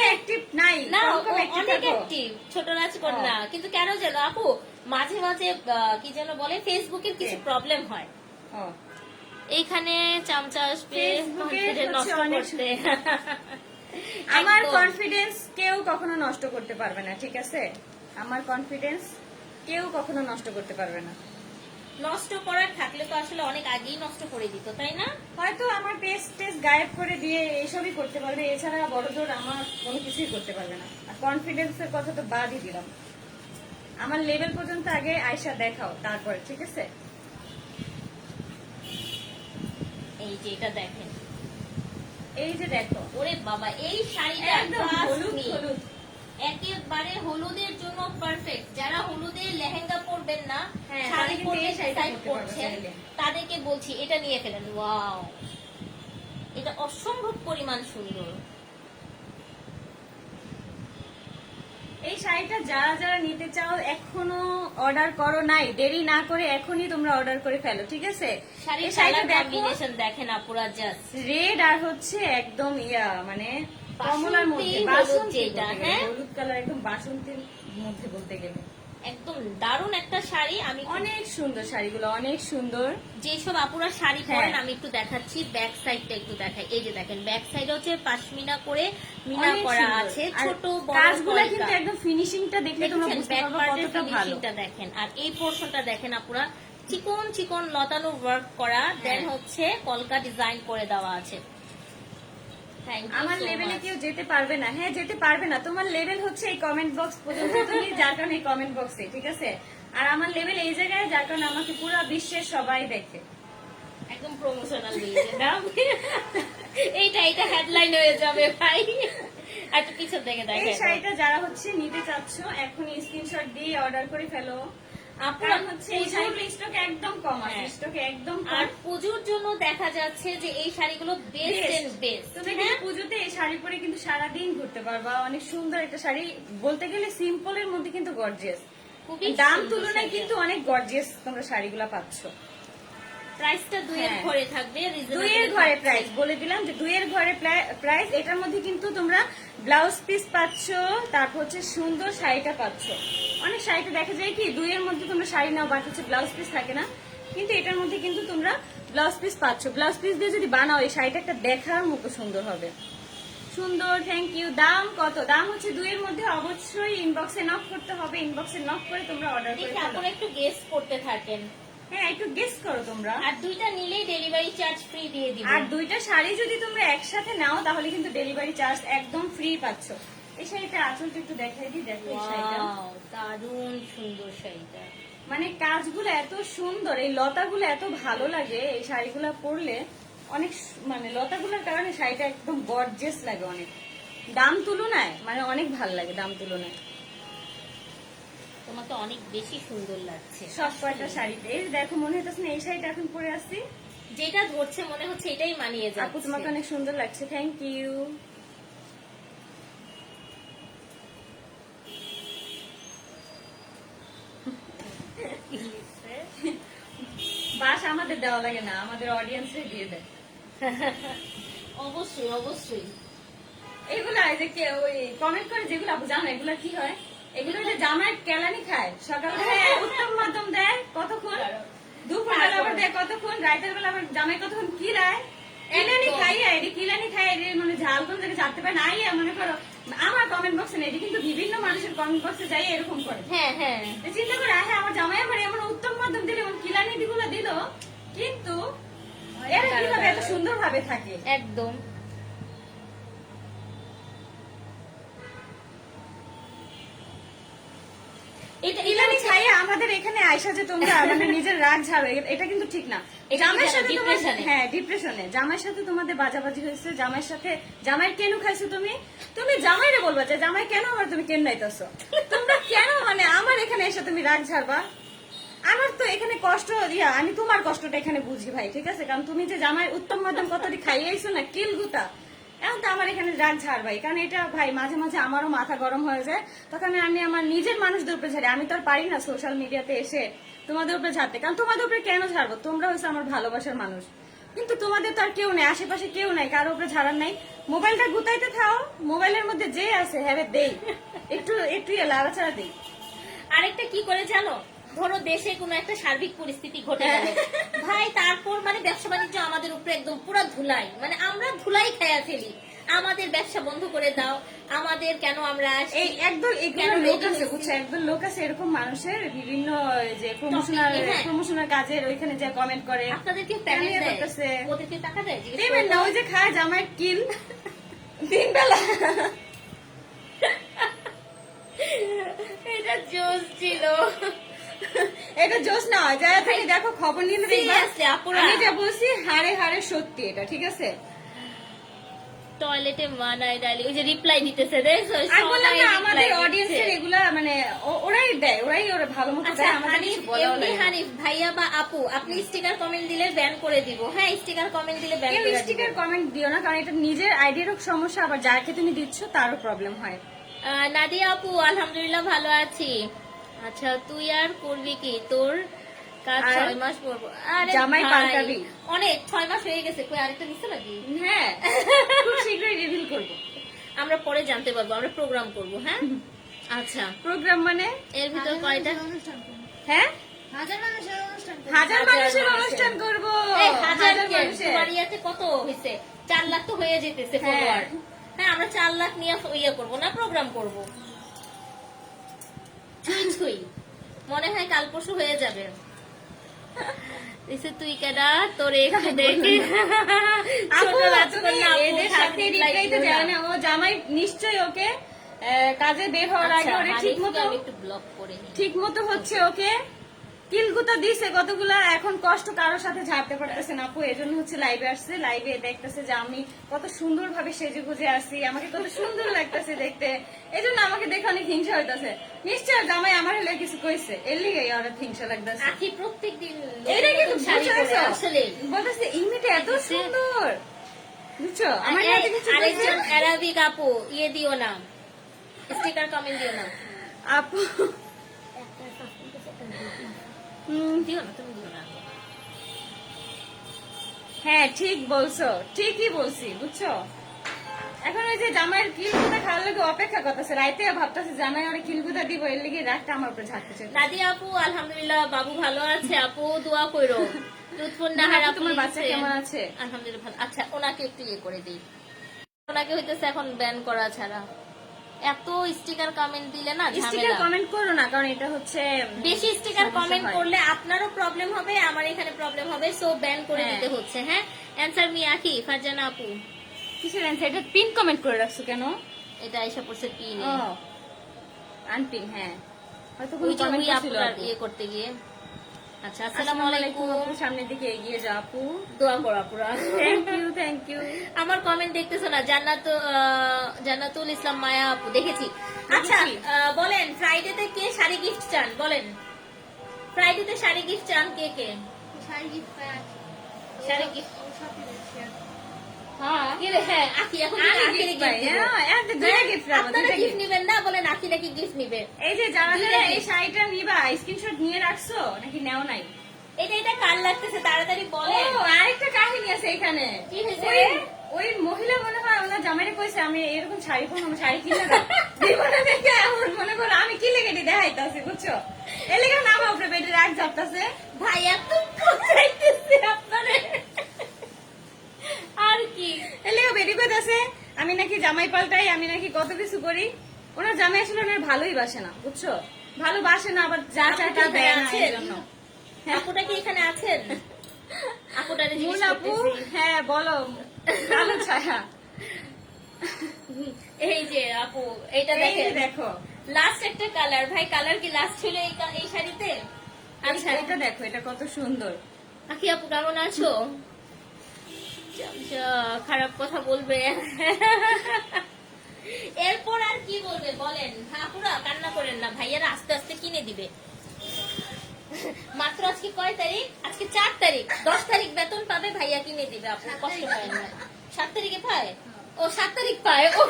অ্যাক্টিভ নাই? না, কম ও active অনেক থাকো। অ্যাক্টিভ, ছোট নাচ কর না, কিন্তু কেন যেন আপু মাঝে মাঝে কি যেন বলে ফেসবুকের কিছু প্রবলেম হয়। ও, এইখানে চামচা আসবে ফেসবুকে confidence হচ্ছে নষ্ট অনেক করতে। আমার একদম। কনফিডেন্স কেউ কখনো নষ্ট করতে পারবে না, ঠিক আছে? আমার কনফিডেন্স কেউ কখনো নষ্ট করতে পারবে না। নষ্ট করার থাকলে তো আসলে অনেক আগেই নষ্ট করে দিত, তাই না? হয়তো আমার টেস্ট গায়েব করে দিয়ে এইসবই করতে পারবে, এছাড়া বড় জোর আমার কোনো কিছুই করতে পারবে না। আর কনফিডেন্সের কথা তো বাদই দিলাম, আমার লেভেল পর্যন্ত আগে আয়সা দেখাও, তারপরে, ঠিক আছে? এই যে এটা দেখেন, এই যে দেখো, ওরে বাবা, এই শাড়িটা একদম trust হলুদ me, হলুদ। একেবারে হলুদের জন্য পারফেক্ট। যারা হলুদের লেহেঙ্গা পরবেন না, হ্যাঁ, শাড়ি তারা কিন্তু পরতে এই শাড়িটা decide পরতে পারবে করছেন, চাইলে। তাদেরকে বলছি এটা নিয়ে ফেলেন। ওয়াও, এটা অসম্ভব পরিমাণ সুন্দর। এই শাড়িটা যারা যারা নিতে চাও এখনো অর্ডার করো নাই, দেরি না করে এখনই তোমরা অর্ডার করে ফেলো, ঠিক আছে? শাড়ির এই শাড়িটা কালার দেখো, কম্বিনেশন দেখেন আপুরা, জাস্ট রেড আর হচ্ছে একদম মানে কমলার মধ্যে বাসন্তী হলুদ বাসন্তী যেটা, বলতে গেলে, হ্যাঁ? হলুদ কালার একদম বাসন্তীর মধ্যে বলতে গেলে। একদম দারুণ একটা শাড়ি। আমি অনেক সুন্দর শাড়িগুলো, অনেক সুন্দর। যেসব আপুরা শাড়ি হ্যাঁ। পরেন আমি একটু দেখাচ্ছি, ব্যাক সাইডটা একটু দেখাই। এই যে দেখেন, ব্যাক সাইড হচ্ছে পাশমিনা করে মিনা অনেক করা সুন্দর। আছে, আর ছোট বড় কাজগুলো কলকা। কিন্তু একদম ফিনিশিংটা দেখলে তোমরা দেখেছেন, বুঝতে ব্যাক পারবে পার্টের কতটা ভালো। ফিনিশিংটা দেখেন, আর এই পোর্শনটা দেখেন আপুরা, চিকন চিকন লতানো ওয়ার্ক করা, দেন হ্যাঁ। হচ্ছে কলকা ডিজাইন করে দেওয়া আছে। Thank you আমার so লেভেলে much. কেউ যেতে পারবে না। হ্যাঁ, যেতে পারবে না, তোমার লেভেল হচ্ছে এই কমেন্ট বক্স পর্যন্ত, তুমি যার কারণে এই কমেন্ট বক্সে, ঠিক আছে? আর আমার লেভেল এই জায়গায় যার কারণে আমাকে পুরো বিশ্বের সবাই দেখে। একদম প্রমোশনাল দিয়ে দাও। এটা হেডলাইন হয়ে যাবে ভাই। আর একটু পিছন থেকে এই দেখেন। শাড়িটা যারা হচ্ছে নিতে চাচ্ছ এখনই স্ক্রিনশট দিয়ে অর্ডার করে ফেলো। আপনার কারণ হচ্ছে এই শাড়িগুলো স্টকে একদম কম আছে, হ্যাঁ। স্টকে একদম আর কম। পুজোর জন্য দেখা যাচ্ছে যে এই শাড়িগুলো বেস্ট এন্ড বেস্ট। তুমি কিন্তু পুজোতে এই শাড়ি পরে কিন্তু সারাদিন ঘুরতে পারবা। অনেক সুন্দর একটা শাড়ি, বলতে গেলে সিম্পলের মধ্যে কিন্তু গর্জিয়াস। খুবই দাম সুন্দর তুলনায় শাড়িটা। কিন্তু অনেক গর্জিয়াস তোমরা শাড়িগুলা পাচ্ছ। প্রাইসটা দুইয়ের হ্যাঁ। ঘরে থাকবে, reasonable দুইয়ের ঘরে থাকছে। প্রাইস বলে দিলাম যে দুইয়ের ঘরে প্রাইস। এটার মধ্যে কিন্তু তোমরা ব্লাউজ পিস পাচ্ছ, তারপর হচ্ছে সুন্দর শাড়িটা পাচ্ছ। অনেক শাড়িতে দেখা যায় কি দুইয়ের মধ্যে তোমরা শাড়ি নাও বাট হচ্ছে ব্লাউজ পিস থাকে না, কিন্তু এটার মধ্যে কিন্তু তোমরা ব্লাউজ পিস পাচ্ছ। ব্লাউজ পিস দিয়ে যদি বানাও এই শাড়িটা একটা দেখার মতো সুন্দর হবে। সুন্দর, থ্যাংক ইউ। দাম কত? দাম হচ্ছে দুইয়ের মধ্যে অবশ্যই ইনবক্সে নক করতে হবে। ইনবক্সে নক করে তোমরা অর্ডার করে দেখি ফেলো। আপনারা একটু গেস করতে থাকেন। হ্যাঁ, একটু গেস করো তোমরা। আর দুইটা নিলেই ডেলিভারি চার্জ ফ্রি দিয়ে দিব। আর দুইটা শাড়ি যদি তোমরা একসাথে নাও তাহলে কিন্তু ডেলিভারি চার্জ একদম ফ্রি পাচ্ছ। এই শাড়িটা আঁচলটা একটু দেখাই দিই, দেখো এই শাড়িটা। ওয়াও, দারুণ সুন্দর শাড়িটা। মানে কাজগুলো এত সুন্দর, এই লতাগুলো এত ভালো লাগে এই শাড়িগুলো পরলে। অনেক মানে লতাগুলোর কারণে শাড়িটা একদম গর্জিয়াস লাগে অনেক। দাম তুলনায় মানে অনেক ভালো লাগে দাম তুলনায়। তোমাকে অনেক বেশি সুন্দর লাগছে। সব কয়টা শাড়িতে এই দেখো, মনে হইতেছে না এই শাড়িটা এখন পরে আসছি। যেটা ধরছে মনে হচ্ছে এটাই মানিয়ে আপু তোমাকে যাচ্ছে। অনেক সুন্দর লাগছে, থ্যাংক ইউ। বাস আমাদের দেওয়া লাগে না, আমাদের অডিয়েন্সে দিয়ে দেয়। অবশ্যই অবশ্যই। এগুলা এই যে কে ওই কমেন্ট করে যেগুলো আপু জানো এগুলা কি হয়? এগুলো যে জামাই কেলানি খায়, সকালবেলা উত্তম মাধ্যম দেয় কতক্ষণ, দুপুরবেলা আবার দেয় কতক্ষণ, রাতের বেলা আবার জামাই কতক্ষণ কিলায়। কিলানি খাইয়া এটি কিলানি খাই এটি মানে ঝাল কোন জায়গায় জানতে পারে না। আইয়া মনে করো আমার কমেন্ট বক্সে নেই, এটি কিন্তু বিভিন্ন মানুষের কমেন্ট বক্সে যাই এরকম করে। হ্যাঁ হ্যাঁ, তো চিন্তা করে হ্যাঁ আমার জামাই আমার এমন উত্তম মাধ্যম দিল, এমন কিলানি দিগুলো দিল, কিন্তু এরা কিভাবে এত সুন্দর ভাবে থাকে। একদম। এটা ইলানি খাইয়ে আমাদের এখানে আয়সা যে তোমরা মানে নিজের রাগ ঝাড়ো, এটা কিন্তু ঠিক না। এটা জামাইয়ের কি সাথে জানো, তোমার depression-এ? হ্যাঁ ডিপ্রেশনে, জামাইয়ের সাথে তোমাদের বাজাবাজি হয়েছে, জামাইয়ের সাথে জামাইয়ের কেন খাইছো তুমি? তুমি জামাইরে বলবা যে জামাই কেন আমার তুমি কেন নাইতেছো, তোমরা কেন মানে আমার এখানে এসে তুমি রাগ ঝাড়বা। আমার তো এখানে কষ্ট দিয়া, আমি তোমার কষ্টটা এখানে বুঝি ভাই, ঠিক আছে? কারণ তুমি যে জামাই উত্তম মাধ্যম কতটি খাইয়েছো না কিল গুতা, এখন তো আমার এখানে রাগ ঝাড় ভাই। কারণ এটা ভাই মাঝে মাঝে আমারও মাথা গরম হয়ে যায়, তখন আমি আমার নিজের মানুষদের উপরে ঝাড়ি। আমি তো আর পারি না সোশ্যাল মিডিয়াতে এসে তোমাদের উপরে ঝাড়তে, কারণ তোমাদের উপরে কেন ঝাড়বো? তোমরা হচ্ছে আমার ভালোবাসার মানুষ, কিন্তু তোমাদের তো আর কেউ নেই, আশেপাশে কেউ নাই, কারো উপরে ঝাড়ার নাই। মোবাইলটা গুতাইতে থাও, মোবাইলের মধ্যে যে আছে হ্যাঁ দেই, একটু একটু লাড়াছাড়া দেই। আরেকটা কি করে জানো, ধরো দেশে কোনো একটা সার্বিক পরিস্থিতি ঘটে গেল ভাই, তারপর মানে ব্যবসা বাণিজ্য আমাদের উপরে একদম পুরো ধুলাই, মানে আমরা ধুলাই খেয়া ফেলি। আমাদের ব্যবসা বন্ধ করে দাও, আমাদের কেন আমরা আসি? এই একদল কেন এগুলো লোক ready আছে হয়েছি? বুঝছো, একদল লোক আছে এরকম মানুষের বিভিন্ন যে প্রমোশনাল হ্যাঁ। প্রমোশনাল কাজের ওইখানে যে কমেন্ট করে। আপনাদের কি কেন প্যাকেজ দেয়? করতেছে? ওদেরকে টাকা দেয়? জিজ্ঞেস দেবেন না, করো। ওই যে খায় জামাই কিল দিন বেলা। এটা জোস ছিল। এটা জোস না হয়, যারা তুমি দেখো খবর নিলে দেখবা Seriously, আপুরা। আমি যা বলছি হাড়ে হাড়ে সত্যি এটা, ঠিক আছে? টয়লেটে মানায় ডালি, ওই যে রিপ্লাই দিতেছে দেখছো, আর বললাম সবাই না reply আমাদের দিচ্ছে। অডিয়েন্সের এগুলা মানে ওরাই দেয়, ওরা ভালো মতো আচ্ছা দেয়, আমাদের হানিফ, কিছু বলাও এমনি লাগে না। হানিফ ভাইয়া বা আপু, আপনি স্টিকার কমেন্ট দিলে ব্যান করে দিব। হ্যাঁ, স্টিকার কমেন্ট দিলে ব্যান কেউ করে দিব। স্টিকার কমেন্ট দিও না, কারণ এটা নিজের আইডিয়ারও সমস্যা, আবার যাকে তুমি দিচ্ছ তারও প্রবলেম হয়। নাদিয়া আপু, আলহামদুলিল্লাহ ভালো আছি। আচ্ছা, তুই আর করবি কি? তোর কাজ আর 6 মাস পরবো। আরে জামাই ভাই, পাল্টাবি। অনেক 6 মাস হয়ে গেছে, কই আরেকটা নিছে নাকি? হ্যাঁ, খুব শীঘ্রই রিভিল করবো। আমরা পরে জানতে পারবো, আমরা প্রোগ্রাম করব। হ্যাঁ আচ্ছা, প্রোগ্রাম মানে এর ভিতর কয়টা? হ্যাঁ হাজার মানুষের অনুষ্ঠান করবো। হাজার মানুষের মানুষের। অনুষ্ঠান করবো। এই হাজার কে? মানুষের। তোমার ইয়াতে কত হয়েছে? 4 লাখ তো হয়ে যেতেছে হ্যাঁ। ফলোয়ার। হ্যাঁ, আমরা 4 লাখ নিয়ে ইয়ে করবো না, প্রোগ্রাম করব। ছুঁই ছুঁই মনে হয় কাল পরশু হয়ে যাবে। এসে তুই কেডা তোর একটু দেখে আপু ছোট রাজকন্যা আপু এদের সাথে reply রিপ্লাই তো দিও যায় না। না। ও জামাই নিশ্চয়ই ওকে কাজে বের হওয়ার আগে আচ্ছা, ওরে ঠিক হানিফকে মতো আমি একটু ব্লক করে নিই। ঠিক মতো হচ্ছে ওকে কিলগুতা দিছে কতগুলা, এখন কষ্ট কারোর সাথে ঝাড়তে পারতেছে না আপু। এজন্য হচ্ছে লাইভে আসছে, লাইভে দেখতেছে যে আমি কত সুন্দর ভাবে সেজে গুজে আসি, আমাকে কত সুন্দর লাগতেছে দেখতে। এজন্য আমাকে দেখে অনেক হিংসা হইতাছে। নিশ্চয় জামাই আমার হলে কিছু কইছে, এর লিগেই ওরা হিংসা লাগতেছে। আখি প্রত্যেকদিন এটা কি নতুন শাড়ি পরে আসলে বলতেছে ইমিটা এত সুন্দর, বুঝছো? আমার আর হাতে কিছু আরেকজন বলছে? অ্যারাবিক আপু ইয়ে দিও না, স্টিকার কমেন্ট দিও না, আপু দিও না, তুমি দিও না। হ্যাঁ ঠিক বলছো, ঠিকই বলছি, বুঝছো? এখন ওই যে জামাইয়ের কিলগুতা খাওয়ার লাগে অপেক্ষা করতেছে, রাইতে ভাবতেছে জামাই ওরা কিলগুতা দিব, এর লিগে রাতটা আমার উপরে ঝাড়তেছে। নাদিয়া আপু আলহামদুলিল্লাহ, বাবু ভালো আছে আপু, দোয়া কইরো। লুৎফুন নাহার আপু তোমার বাচ্চা লিখছে, কেমন আছে? আলহামদুলিল্লাহ ভালো। আচ্ছা ওনাকে একটু ইয়ে করে দিই, ওনাকে হইতেছে এখন ব্যান করা ছাড়া। এত স্টিকার কমেন্ট দিলে না স্টিকার ঝামেলা। কমেন্ট করো না, কারণ এটা হচ্ছে বেশি স্টিকার সমস্যা কমেন্ট হয়। করলে আপনারও প্রবলেম হবে, আমার এখানে প্রবলেম হবে, সো ব্যান করে হ্যাঁ। দিতে হচ্ছে। হ্যাঁ, অ্যানসার মি আখি ফারজানা আপু, কিসের অ্যান্সার? এটা পিন কমেন্ট করে রাখছো কেন? এটা এসে পড়ছে পিন, ও আনপিন, হ্যাঁ হয়তো কোনো ওই যে কমেন্ট ওই ছিল আপনার আপু। ইয়ে করতে গিয়ে। আচ্ছা, আসসালামু আসসালামু আলাইকুম আলাইকুম, আপু, সামনের দিকে এগিয়ে যাও আপু। দোয়া করো আপুরা। Thank you. আমার কমেন্ট দেখতেছো না? জান্নাতুল ইসলাম মায়া আপু, দেখেছি। আচ্ছা দেখেছি। বলেন, ফ্রাইডেতে কে শাড়ি গিফট চান? বলেন, ফ্রাইডেতে শাড়ি গিফট চান কে কে? শাড়ি gift পায় আছে। শাড়ি gift? ও shopping এ share করে। হ্যাঁ কি রে, হ্যাঁ আখি এখন আমি আখিরে gift পাই, gift দিব। হ্যাঁ, একটা দুইটা হ্যাঁ, gift পাবো, আপনারা দুইটা gift gift। নিবেন না? বলেন আখি নাকি gift নিবে? এই যে যারা দুইটা যারা এই gift। শাড়িটা নিবা স্ক্রিনশট নিয়ে রাখছো নাকি নেও নাই? এটা কার লাগতেছে তাড়াতাড়ি ও বলেন। আরেকটা কাহিনী আছে এখানে। কি হয়েছে? ওই মহিলা মনে হয় ওনার জামাইরে কইছে আমি এরকম শাড়ি পরবো, শাড়ি কিনে দাও। দিব না দেখে এমন মনে করো আমি কি লেগে দেখাইতাছি, বুঝছো? এর লেগে না বাপরে বেডে রাগ যাপতাছে। ভাই এত পচাইতেছে আপনারে, আর কি? এর লেগে বেডি কইতাছে আমি নাকি জামাই পাল্টাই, আমি নাকি কত কিছু করি। ওনার জামাই আসলে ওনার ভালোই বাসে না, বুঝছো? ভালোবাসে না, আবার যা চায় তা দেয় না, এই জন্য। আপুটা কি এখানে আছেন? আপুটারে জিজ্ঞেস মূল আপু, করতেছি। হ্যাঁ বলো। কালো ছায়া। এই যে আপু, এইটা এই যে দেখেন, দেখো, লাস্ট একটা কালার। ভাই কালার কি লাস্ট ছিল এই শাড়িতে? আচ্ছা এটা দেখো, এটা কত সুন্দর। আখি আপু কেমন আছো? আচ্ছা, খারাপ কথা বলবে। এরপর আর কি বলবে বলেন? আপুরা কান্না করেন না, ভাইয়ারা আস্তে আস্তে কিনে দিবে। মাত্র আজকে কয় তারিখ? আজকে 4 তারিখ, 10 তারিখ বেতন পাবে, ভাইয়া কিনে দিবে। আপু কষ্ট পায় না? 7 তারিখে পায়? ও 7 তারিখ পায়। ও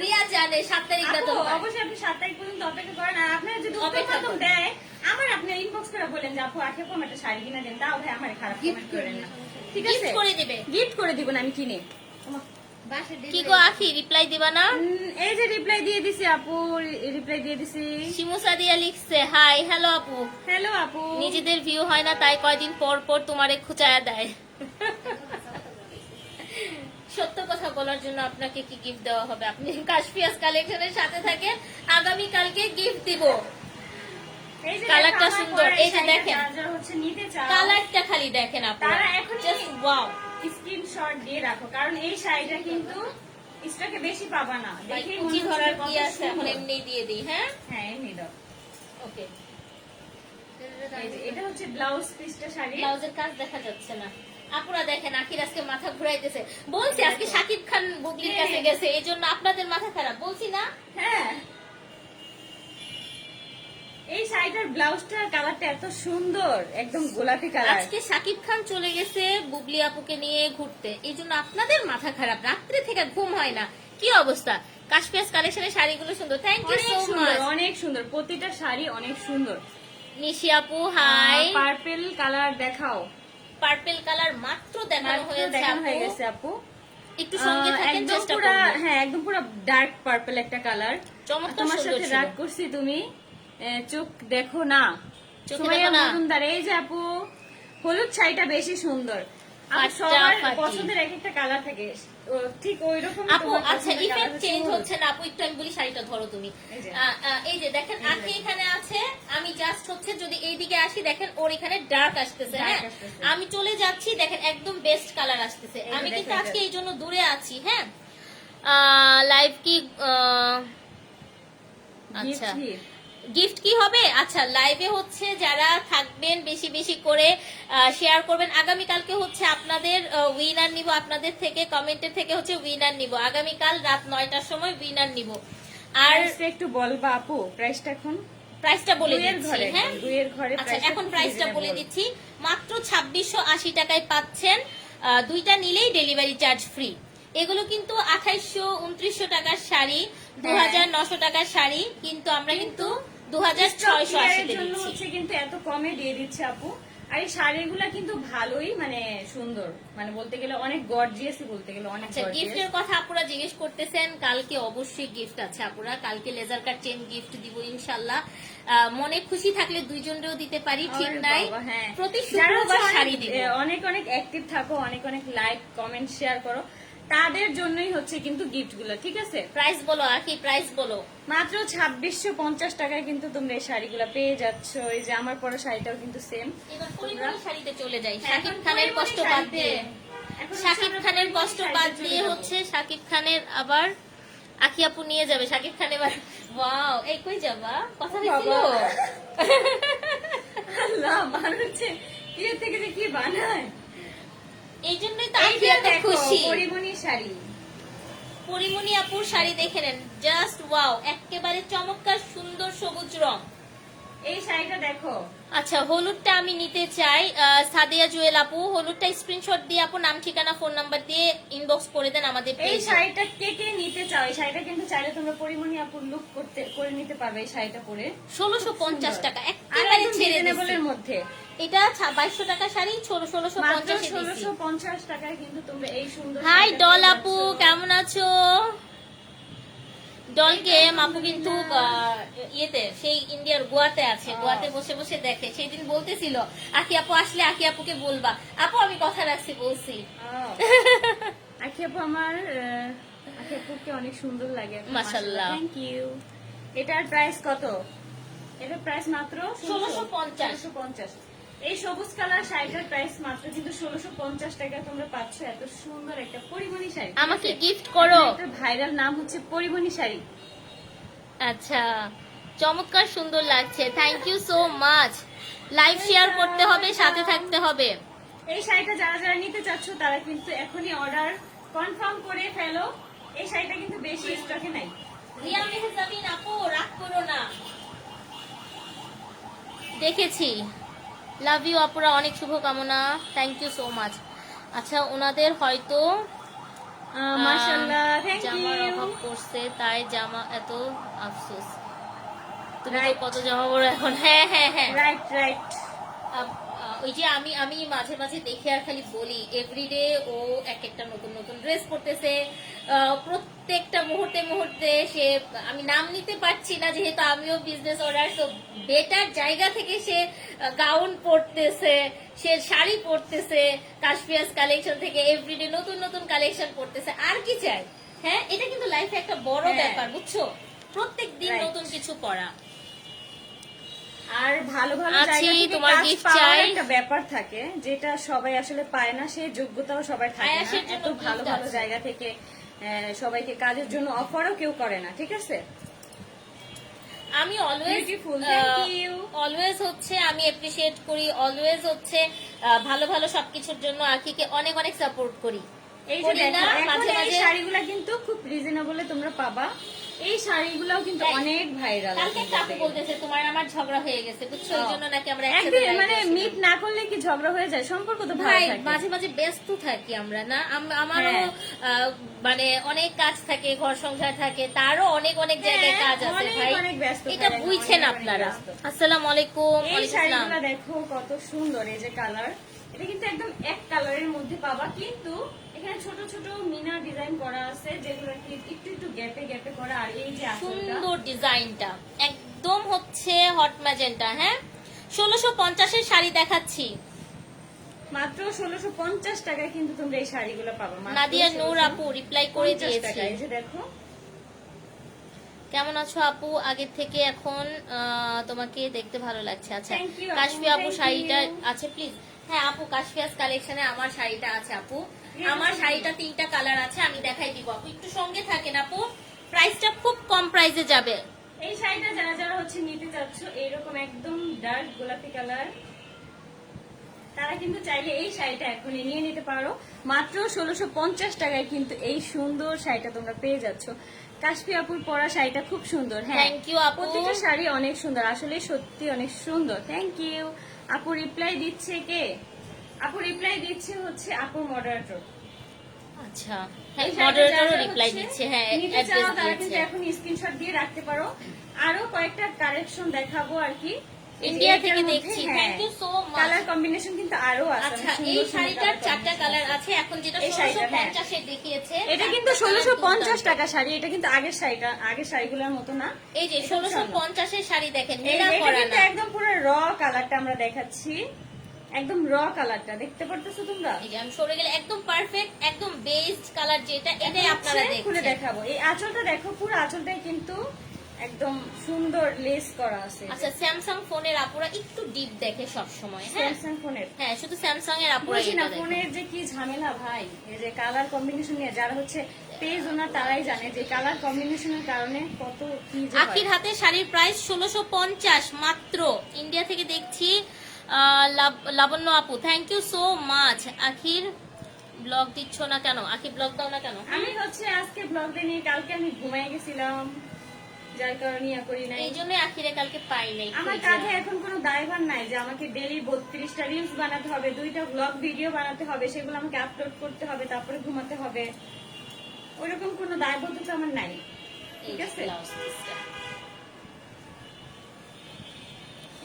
রিয়া জানে 7 তারিখ আপু, বেতন পায়। অবশ্যই আপনি 7 তারিখ পর্যন্ত অপেক্ষা করেন। আর আপনারা যদি অপেক্ষা উপহার করেন। দেয়, আমার আপনি ইনবক্স করে বলেন যে আপু আখে কম একটা শাড়ি কিনে দেন, তাও ভাই আমার খারাপ কমেন্ট করেন না, ঠিক আছে? গিফট করে দিবে। গিফট করে দিব না আমি কিনে। বাসায় কি delivery গো আখি, রিপ্লাই দিবা না? এই যে রিপ্লাই দিয়ে দিছি আপু, রিপ্লাই দিয়ে দিছি। শিমু সাদিয়া লিখছে হাই হ্যালো আপু, হ্যালো আপু। নিজেদের ভিউ হয় না তাই কয়দিন পর পর তোমারে খুঁচায়া দেয়। সত্য কথা বলার জন্য আপনাকে কি গিফট দেওয়া হবে? আপনি কাশফিয়াস কালেকশনের সাথে থাকেন, আগামী কালকে গিফট দিব। এই যে কালারটা দেখো, আমার সুন্দর, পরা এই যে শাড়িটা দেখেন। যারা যারা হচ্ছে নিতে চাও, কালারটা খালি দেখেন আপনারা, তারা এখনই জাস্ট ওয়াও। স্ক্রিনশট দিয়ে রাখো, কারণ এই শাড়িটা কিন্তু স্টকে বেশি পাবা না। দেখেই মনে কুচি হচ্ছে ধরার কত কি আছে, এখন সুন্দর। এমনি দিয়ে দিই। হ্যাঁ হ্যাঁ এমনি দাও। ওকে, এই যে এটা হচ্ছে ব্লাউজ পিসটা শাড়ি। ব্লাউজের কাজ দেখা যাচ্ছে না। আপুরা দেখেন, আখির আজকে মাথা ঘুরাইতেছে। বলছি আজকে শাকিব খান বুবলির কাছে গেছে, এই জন্য আপনাদের মাথা খারাপ, বলছি না? হ্যাঁ, এই শাড়িটার ব্লাউজটার কালারটা এত সুন্দর, একদম গোলাপি কালার। আজকে শাকিব খান চলে গেছে বুবলি আপুকে নিয়ে ঘুরতে, এই জন্য আপনাদের মাথা খারাপ, রাত্রে থেকে ঘুম হয় না। কি অবস্থা? কাশফিয়াস কালেকশনের শাড়িগুলো সুন্দর, থ্যাংক ইউ অনেক সো সুন্দর, মাচ। অনেক সুন্দর, প্রতিটা শাড়ি অনেক সুন্দর। নিশি আপু হাই। পার্পল কালার দেখাও। পার্পল কালার মাত্র দেখানো মাত্র হয়েছে দেখানো হয়ে আপু, গেছে আপু। একটু সঙ্গে থাকেন, একদম চেষ্টা পুরা, করবেন। হ্যাঁ একদম পুরো ডার্ক পার্পল একটা কালার। চমৎকার তোমার সুন্দর সাথে ছিল। রাগ করছি তুমি, চোখ দেখো না। চোখে সুমাইয়া দেখো না। মজুমদার, এই যে আপু হলুদ শাড়িটা বেশি সুন্দর। আর ফাটাফাটি। সবার পছন্দের এক একটা কালার থাকে, ঠিক ওইরকম আপু আচ্ছা ইফেক্ট চেঞ্জ হচ্ছে না আপু, একটু আমি বলি শাড়িটা ধরো তুমি। এই যে। এই যে দেখেন আঁকি এখানে আছে, আমি জাস্ট হচ্ছে যদি এইদিকে আসি দেখেন ওর এখানে ডার্ক আসতেছে, Dark হ্যাঁ আসতেছে। আমি চলে যাচ্ছি দেখেন একদম বেস্ট কালার আসতেছে। এই যে আমি কিন্তু দেখো আজকে এটা। এই জন্য দূরে আছি, হ্যাঁ লাইভ কি আচ্ছা গিফট কি হবে? আচ্ছা লাইভে হচ্ছে যারা থাকবেন বেশি বেশি করে শেয়ার করবেন। আগামীকালকে হচ্ছে আপনাদের উইনার নিব, আপনাদের থেকে কমেন্টের থেকে হচ্ছে উইনার নিব আগামীকাল রাত 9টার সময় উইনার নিব। আর প্রাইসটা একটু বলবা আপু, প্রাইসটা এখন প্রাইসটা বলে দুইয়ের দিচ্ছি, ঘরে, হ্যাঁ দুইয়ের ঘরে আচ্ছা প্রাইসটা এখন খুব প্রাইসটা বলে reasonable। দিচ্ছি, মাত্র 2680 টাকায় পাচ্ছেন। দুইটা নিলেই ডেলিভারি চার্জ ফ্রি। এগুলো কিন্তু 2800 2900 টাকার শাড়ি, 2900 টাকার শাড়ি, কিন্তু আমরা কিন্তু 2680 তে জন্য দিচ্ছি। হচ্ছে কিন্তু এত কমে দিয়ে দিচ্ছে আপু। আর এই শাড়িগুলা কিন্তু ভালোই মানে সুন্দর, মানে বলতে গেলে অনেক গর্জিয়াসই, বলতে গেলে অনেক আচ্ছা গর্জিয়াস। গিফটের কথা আপুরা জিজ্ঞেস করতেছেন, কালকে অবশ্যই গিফট আছে আপুরা, কালকে লেজার কাট চেন গিফট দিব ইনশাআল্লাহ। মনে খুশি থাকলে দুইজনেরও দিতে পারি, ঠিক নাই হ্যাঁ। প্রতি যারা শুক্রবার হচ্ছে শাড়ি অনেক- দিব। অনেক অনেক অ্যাক্টিভ থাকো, অনেক অনেক লাইক কমেন্ট শেয়ার করো, তাদের জন্যই হচ্ছে কিন্তু গিফট গুলো, ঠিক আছে? প্রাইস বলো আকি, প্রাইস বলো। মাত্র 2650 টাকায় কিন্তু তোমরা এই শাড়িগুলো পেয়ে যাচ্ছ। এই যে আমার পরা শাড়িটাও কিন্তু সেম। এবার পরিমণি শাড়িতে চলে যাই, হ্যাঁ, শাকিব এখন খানের পরিমণি কষ্ট বাদ শাড়িতে- দিয়ে, এখন হচ্ছে শাকিব আমরা খানের পরিমণি কষ্ট শাড়িতে বাদ চলে দিয়ে যাবো। হচ্ছে শাকিব খানের আবার আকি আপু নিয়ে যাবে। শাকিব খান এবার ওয়াও, এই কই যাবা, কথা হয়েছিল? বাবা। আল্লাহ, মানুষে ইয়ে থেকে যে কি বানায়। এই জন্যই তো এই আকি যে এত দেখো, খুশি। পরিমণি শাড়ি। পরিমণি আপুর শাড়ি দেখে নেন, জাস্ট ওয়াও, একেবারে চমৎকার সুন্দর সবুজ রং। এই শাড়িটা দেখো। আচ্ছা হলুদটা আমি নিতে চাই, সাদিয়া জুয়েল আপু হলুদটা স্ক্রিনশট দিয়ে আপু নাম ঠিকানা ফোন নাম্বার দিয়ে ইনবক্স করে দেন আমাদের এই পেজে। শাড়িটা কে কে নিতে চাও? এই শাড়িটা কিন্তু চাইলে তোমরা পরিমণি আপুর লুক করে নিতে পারবে এই শাড়িটা পরে। 1650 টাকা আর একেবারে একদম ছেড়ে reasonable দিচ্ছি। এর মধ্যে এটা 2200 টাকা শাড়ি, মাত্র 1650 এ দিচ্ছি। 1650 টাকায় কিন্তু তোমরা এই সুন্দর হাই শাড়িটা ডল পেয়ে আপু, যাচ্ছ। কেমন আছো? ডলকে আপু কিন্তু ইয়েতে সেই ইন্ডিয়ার গোয়াতে আছে, গোয়াতে বসে বসে দেখে। সেই দিন বলতেছিল আকি আপু আসলে আকি আপুকে বলবা। আপু আমি কথা রাখছি, বলছি। আখি আপু আমার আখি আপুকে অনেক সুন্দর লাগে মাশাআল্লাহ। Thank you. এটার প্রাইস কত? এটার প্রাইস মাত্র 1650 1650। এই সবুজ কালার শাড়িটার প্রাইস মাত্র কিন্তু 1650 টাকা তোমরা পাচ্ছ। এত সুন্দর একটা পরিমণি শাড়ি, ঠিক আমাকে আছে? গিফট করো। এটা ভাইরাল নাম হচ্ছে পরিমণি শাড়ি। আচ্ছা চমৎকার সুন্দর লাগছে, thank you so much. Live share করতে হবে, সাথে থাকতে হবে। এই শাড়িটা যারা যারা নিতে চাচ্ছ তারা কিন্তু এখনই অর্ডার কনফার্ম করে ফেলো। এই শাড়িটা কিন্তু বেশি স্টকে নাই। রিয়া মেহজাবিন আপু রাগ করো না, দেখেছি। লাভ ইউ আপুরা, অনেক শুভকামনা, থ্যাংক ইউ সো মাচ। আচ্ছা ওনাদের হয়তো মাশাআল্লাহ, থ্যাংক জামার ইউ। অভাব করছে তাই জামা এত আফসোস। তুমি তো Right. কত জামা পরো এখন। হ্যাঁ হ্যাঁ হ্যাঁ, রাইট রাইট। ওই যে আমি মাঝে মাঝে দেখে আর খালি বলি এভরিডে ও এক একটা নতুন নতুন ড্রেস পরতেছে, প্রত্যেকটা মুহূর্তে মুহূর্তে সে, আমি নাম নিতে পারছি না যেহেতু আমিও বিজনেস অর্ডার, তো বেটার জায়গা থেকে সে গাউন পরতেছে, সে শাড়ি পরতেছে, কাশপিয়াস কালেকশন থেকে এভরিডে নতুন নতুন কালেকশন পরতেছে। আর কি চাই? হ্যাঁ এটা কিন্তু লাইফে একটা বড় হ্যাঁ। ব্যাপার, বুঝছো? প্রত্যেক দিন Right. নতুন কিছু পড়া। আর ভালো ভালো আছি, জায়গা থেকে তোমার কাজ gift পাওয়ার চাই। একটা ব্যাপার থাকে যেটা সবাই আসলে পায় না, সেই যোগ্যতাও সবাই থাকে না। আয়াসের জন্য এত ভালো gift ভালো আছে। জায়গা থেকে সবাইকে কাজের জন্য অফারও কেউ করে না, ঠিক আছে? আমি always Beautiful, thank you. Always হচ্ছে আমি এপ্রিশিয়েট করি, অলওয়েজ হচ্ছে ভালো ভালো সবকিছুর জন্য আখিকে অনেক অনেক সাপোর্ট করি। এই যে করি দেখো, না, এখন মাঝে এই মাঝে শাড়িগুলো কিন্তু খুব রিজনেবলে তোমরা পাবা। এই শাড়িগুলোও কিন্তু তাই। অনেক ভাইরাল। কালকে একটা আপু বলতেছে তোমার আমার ঝগড়া হয়ে গেছে, বুঝছো? এই জন্য নাকি আমরা একসাথে একদিন live মানে করছিলাম। মিট না করলে কি ঝগড়া হয়ে যায়? সম্পর্ক তো ভালো ভাই থাকে। মাঝে মাঝে ব্যস্ত থাকি আমরা না, আমারও হ্যাঁ। মানে অনেক কাজ থাকে, ঘর সংসার থাকে, তারও অনেক অনেক জায়গায় হ্যাঁ, কাজ আছে অনেক ভাই, অনেক ব্যস্ত এটা থাকেন, বুঝছেন অনেক অনেক আপনারা। ব্যস্ত। আসসালামু আলাইকুম। এই ওয়ালাইকুম আসসালাম। শাড়িগুলো দেখো কত সুন্দর, এই যে কালার, এটা কিন্তু একদম এক কালারের মধ্যে পাবা, কিন্তু এখানে ছোট ছোট মিনা ডিজাইন করা আছে যেগুলো একটু একটু গ্যাপে গ্যাপে করা। আর এই যে আঁচলটা, সুন্দর ডিজাইনটা একদম হচ্ছে হট ম্যাজেন্টা। হ্যাঁ 1650 এর শাড়ি দেখাচ্ছি, মাত্র 1650 টাকায় কিন্তু তোমরা এই শাড়িগুলো পাবে। মাত্র নাদিয়া নূর আপু রিপ্লাই করে 1650 দিয়েছে। টাকায়। এই যে দেখো, কেমন আছো আপু? আগের থেকে এখন তোমাকে দেখতে ভালো লাগছে। আচ্ছা, Thank you আপু, কাশফি আপু thank শাড়িটা you। আছে প্লিজ? হ্যাঁ আপু, কাশফিয়াস কালেকশনে আমার শাড়িটা আছে আপু। Yes, আমার আপু। শাড়িটা 3টা কালার আছে, আমি দেখাই দিব আপু, একটু সঙ্গে থাকেন আপু। প্রাইসটা খুব কম প্রাইসে যাবে। এই শাড়িটা যারা যারা হচ্ছে নিতে চাচ্ছ এরকম একদম ডার্ক গোলাপি কালার, তারা কিন্তু চাইলে এই শাড়িটা এখনই নিয়ে নিতে পারো। মাত্র 1650 টাকায় কিন্তু এই সুন্দর শাড়িটা তোমরা পেয়ে যাচ্ছ। কাশফি আপুর পরা শাড়িটা খুব সুন্দর। হ্যাঁ, Thank you আপু। প্রত্যেকটা শাড়ি অনেক সুন্দর, আসলে সত্যি অনেক সুন্দর। থ্যাংক ইউ আপু। রিপ্লাই দিচ্ছে কে? আপু রিপ্লাই দিচ্ছে হচ্ছে আপুর মডারেটর। আচ্ছা, হ্যাঁ এই শাড়িটা মডারেটরও যারা রিপ্লাই হচ্ছে দিচ্ছে। হ্যাঁ, নিতে অ্যাড্রেস চাও তারা কিন্তু দিয়েছে। এখন স্ক্রিনশট দিয়ে রাখতে পারো। আরো কয়েকটা কালেকশন দেখাবো আর কি। ইন্ডিয়া থেকে দেখছি। Thank you so much. Colour combination কিন্তু আরো আছে। আচ্ছা, অনেক সুন্দর এই সুন্দর শাড়িটার colour 4টা combination কালার আছে। আছে। এখন যেটা এই শাড়িটা, হ্যাঁ। 1650 এ দেখিয়েছে, এটা কিন্তু 4টা colour 1650 দুর্দান্ত। টাকা শাড়ি। এটা কিন্তু আগের শাড়িটা, আগের শাড়িগুলোর মতো না। এই যে এটা 1650 এর শাড়ি দেখেন, এই মেলা এটা করা কিন্তু না। একদম পুরো র কালারটা আমরা দেখাচ্ছি, একদম র কালারটা দেখতে পারতেছো তোমরা? এই যে আমি সরে গেলে একদম পারফেক্ট, একদম বেস্ট কালার যেটা, এটাই আপনারা খুলে দেখছেন। দেখাবো। এই আঁচলটা দেখো, পুরো আঁচলটাই কিন্তু একদম সুন্দর লেস করা আছে। আচ্ছা, স্যামসাং ফোনের আপুরা একটু ডিপ দেখে সব সময়। হ্যাঁ স্যামসাং ফোনের হ্যাঁ, শুধু স্যামসাং এর আপুরা বুঝি না এটা দেখে। ফোনের যে কি ঝামেলা ভাই। এই যে কালার কম্বিনেশন নিয়ে যারা হচ্ছে পেজ ওনার তারাই জানে যে কালার কম্বিনেশনের কারণে কত কি যে হয়। আখির হাতে শাড়ির প্রাইস 1650 মাত্র। ইন্ডিয়া থেকে দেখছি লাবণ্য আপু, থ্যাংক ইউ সো মাচ। আখির ব্লগ দিচ্ছ না কেন? আখি ব্লগ দাও না কেন? আমি হচ্ছে আজকে ব্লগ দিনে, কালকে আমি ঘুমাই গেছিলাম, যার কারণে ইয়া করি নাই। এই জন্য আখিরে কালকে পাই নাই। আমার কাঁধে এখন কোনো দায়ভার নাই যে আমাকে ডেইলি 32টা রিলস বানাতে হবে, 2টা ব্লগ ভিডিও বানাতে হবে, সেগুলো আমাকে আপলোড করতে হবে, তারপরে ঘুমাতে হবে। ওইরকম কোনো দায়বদ্ধতা আমার নাই, ঠিক আছে?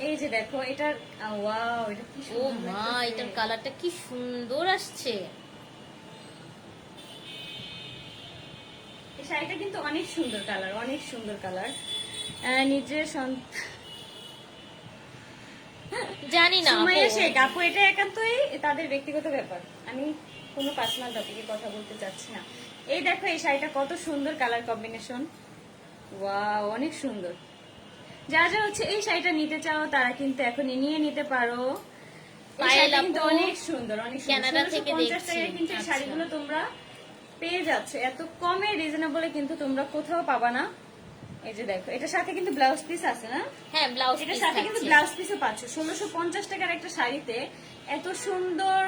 এই যে দেখো, এটার ওয়াও, এটা কি ও সুন্দর মা, লাগতেছে। এটার কালারটা কি সুন্দর আসছে। এই শাড়িটা কিন্তু অনেক সুন্দর কালার, অনেক সুন্দর কালার। নিজের জানি না সময় আপু। এসে আপু, এটা একান্তই তাদের ব্যক্তিগত ব্যাপার, আমি কোনো পার্সোনাল টপিকে কথা বলতে চাচ্ছি না। এই দেখো এই শাড়িটা কত সুন্দর কালার কম্বিনেশন, ওয়াও অনেক সুন্দর। যা যা হচ্ছে এই শাড়িটা নিতে চাও তারা কিন্তু এখন নিয়ে নিতে পারো। এই পায়েল শাড়িটা কিন্তু আপু অনেক সুন্দর, অনেক সুন্দর। কানাডা থেকে 1650 দেখছি। টাকায় কিন্তু এই আচ্ছা। শাড়িগুলো তোমরা পেয়ে যাচ্ছ এত কমে, রিজনেবলে কিন্তু তোমরা কোথাও পাবা না। এই যে দেখো, এটার সাথে কিন্তু ব্লাউজ পিস আছে না? হ্যাঁ, ব্লাউজ এটার পিস সাথে কিন্তু থাকছে। ব্লাউজ পিসও পাচ্ছ। 1650 টাকার একটা শাড়িতে এত সুন্দর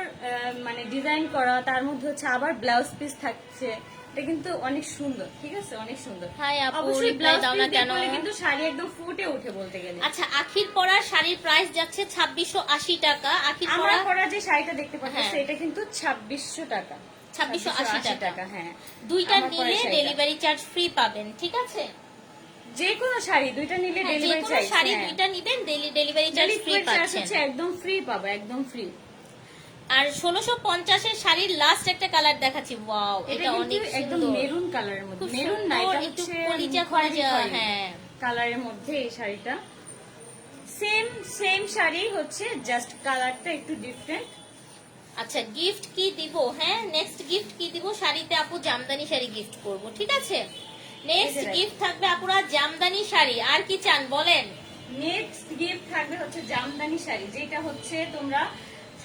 মানে ডিজাইন করা, তার মধ্যে হচ্ছে আবার ব্লাউজ পিস থাকছে। এটা কিন্তু অনেক সুন্দর, ঠিক আছে, অনেক সুন্দর। হাই আপু, অবশ্যই রিপ্লাই ব্লাউজ দাও পিস না কেন? দেখলে কিন্তু শাড়ি একদম ফুটে ওঠে বলতে গেলে। আচ্ছা, আখির পরা শাড়ির প্রাইস যাচ্ছে 2680 টাকা। আখির আমরা পরা পরা যে শাড়িটা দেখতে পাচ্ছি হ্যাঁ। এটা কিন্তু 2600 টাকা। 2680 টাকা। হ্যাঁ, দুইটা আমার পরা নিলে শাড়িটা। ডেলিভারি চার্জ ফ্রি পাবেন, ঠিক আছে? যে কোনো শাড়ি দুইটা নিলে হ্যাঁ, যে ডেলিভারি কোনো চার্জ, শাড়ি দুইটা নিবেন, ডেলিভারি চার্জ ফ্রি পাচ্ছেন। হচ্ছে একদম ফ্রি পাবো, একদম ফ্রি। আর 1650 এর শাড়ির লাস্ট একটা কালার দেখাচ্ছি। ওয়াও, এটা এটা কিন্তু অনেক একদম সুন্দর। মেরুন কালারের মধ্যে, খুব মেরুন না, সুন্দর, এটা একটু হচ্ছে কলিজা খয়েরি কলিজা, খয়েরি হ্যাঁ। কালারের মধ্যে এই শাড়িটা। সেম শাড়ি হচ্ছে, জাস্ট কালারটা একটু ডিফারেন্ট। আচ্ছা, গিফট কি দিব? হ্যাঁ, নেক্সট গিফট কি দিব? শাড়িতে আপু জামদানি শাড়ি গিফট করব, ঠিক আছে? নেক্সট এই যে গিফট থাকবে আপুরা জামদানি শাড়ি। আর কি চান বলেন? নেক্সট গিফট থাকবে হচ্ছে জামদানি শাড়ি, যেটা হচ্ছে তোমরা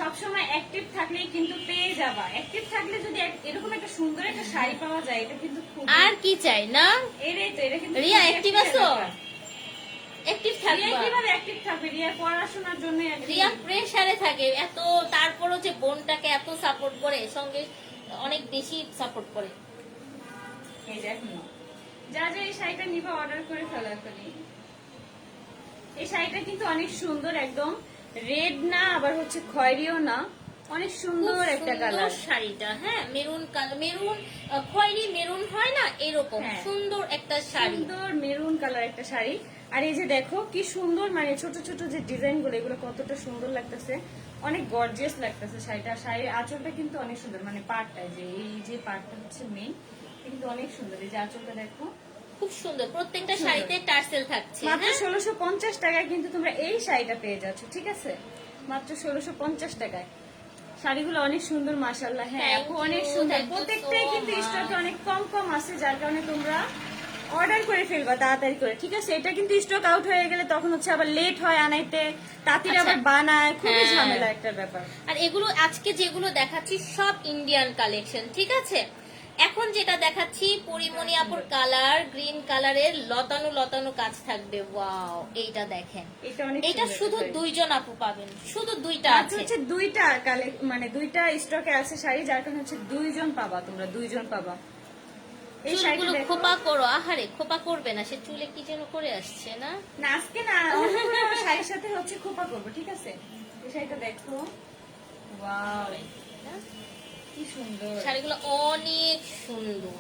সবসময় অ্যাক্টিভ থাকলেই কিন্তু পেয়ে যাবা। অ্যাক্টিভ থাকলে যদি এরকম একটা সুন্দর একটা শাড়ি পাওয়া যায়, এটা কিন্তু খুব, আর কি চাই না? এটাই তো, এটা কিন্তু রিয়া খুবই অ্যাক্টিভ একটা আছো? ব্যাপার। অ্যাক্টিভ রিয়া থাকবা। কিভাবে অ্যাক্টিভ থাকবে? রিয়া পড়াশোনার জন্য রিয়া প্রেসারে থাকে এত, তারপরও যে বোনটাকে এত সাপোর্ট করে, সঙ্গে অনেক বেশি সাপোর্ট করে। এই দেখো, যা যা এই শাড়িটা নিবা অর্ডার করে ফেলো এখনই। এই শাড়িটা কিন্তু অনেক সুন্দর, একদম রেড না আবার হচ্ছে খয়েরিও না, অনেক সুন্দর খুব একটা সুন্দর কালার। শাড়িটা, হ্যাঁ, মেরুন কালার, মেরুন খয়েরি মেরুন হয় না, এরকম হ্যাঁ। সুন্দর একটা শাড়ি। সুন্দর মেরুন কালার একটা শাড়ি। আর এই যে দেখো কি সুন্দর, মানে ছোট ছোট যে ডিজাইন গুলো, এগুলো কতটা সুন্দর লাগতেছে, অনেক গর্জিয়াস লাগতেছে শাড়িটা। শাড়ির আঁচলটা কিন্তু অনেক সুন্দর, মানে পাড়টা, যে এই যে পাড়টা হচ্ছে মেইন, কিন্তু অনেক সুন্দর। এই যে আঁচলটা দেখো, খুব সুন্দর, প্রত্যেকটা সুন্দর। শাড়িতে টার্সেল থাকছে। মাত্র হ্যাঁ, 1650 টাকায় কিন্তু তোমরা এই শাড়িটা পেয়ে যাচ্ছ, ঠিক আছে? মাত্র 1650 টাকায় শাড়িগুলো অনেক সুন্দর মাশাআল্লাহ। হ্যাঁ Thank আপু you, অনেক সুন্দর, thank you প্রত্যেকটাই so কিন্তু much. স্টকে অনেক কম কম আছে, যার কারণে তোমরা অর্ডার করে ফেলবা তাড়াতাড়ি করে, ঠিক আছে? এটা কিন্তু স্টক আউট হয়ে গেলে তখন হচ্ছে আবার লেট হয় আনাইতে, তাঁতিরা আচ্ছা। আবার বানায়, খুবই হ্যাঁ। ঝামেলা একটা ব্যাপার। আর এগুলো আজকে যেগুলো দেখাচ্ছি সব ইন্ডিয়ান কালেকশন, ঠিক আছে? এখন যেটা দেখাচ্ছি পরিমণি আপুর কালার, গ্রিন কালারের লতানো লতানো কাজ থাকবে। ওয়াও, এইটা দেখেন, এটা অনেক এটা সুন্দর শুধু শাড়ি। 2 জন আপু পাবেন, শুধু 2টা আচ্ছা আছে। হচ্ছে দুইটা মানে দুইটা স্টকে আছে শাড়ি, যার কারণে হচ্ছে 2 জন পাবা, তোমরা 2 জন পাবা। এই শাড়িটা চুলগুলো দেখো। খোপা করো, আহারে খোপা করবে না, সে চুলে কি যেন করে আসছে না। না আজকে না, অন্য কোনো শাড়ির সাথে হচ্ছে খোপা করবো, ঠিক আছে? এই শাড়িটা দেখো, ওয়াও কি সুন্দর। শাড়িগুলো অনেক সুন্দর।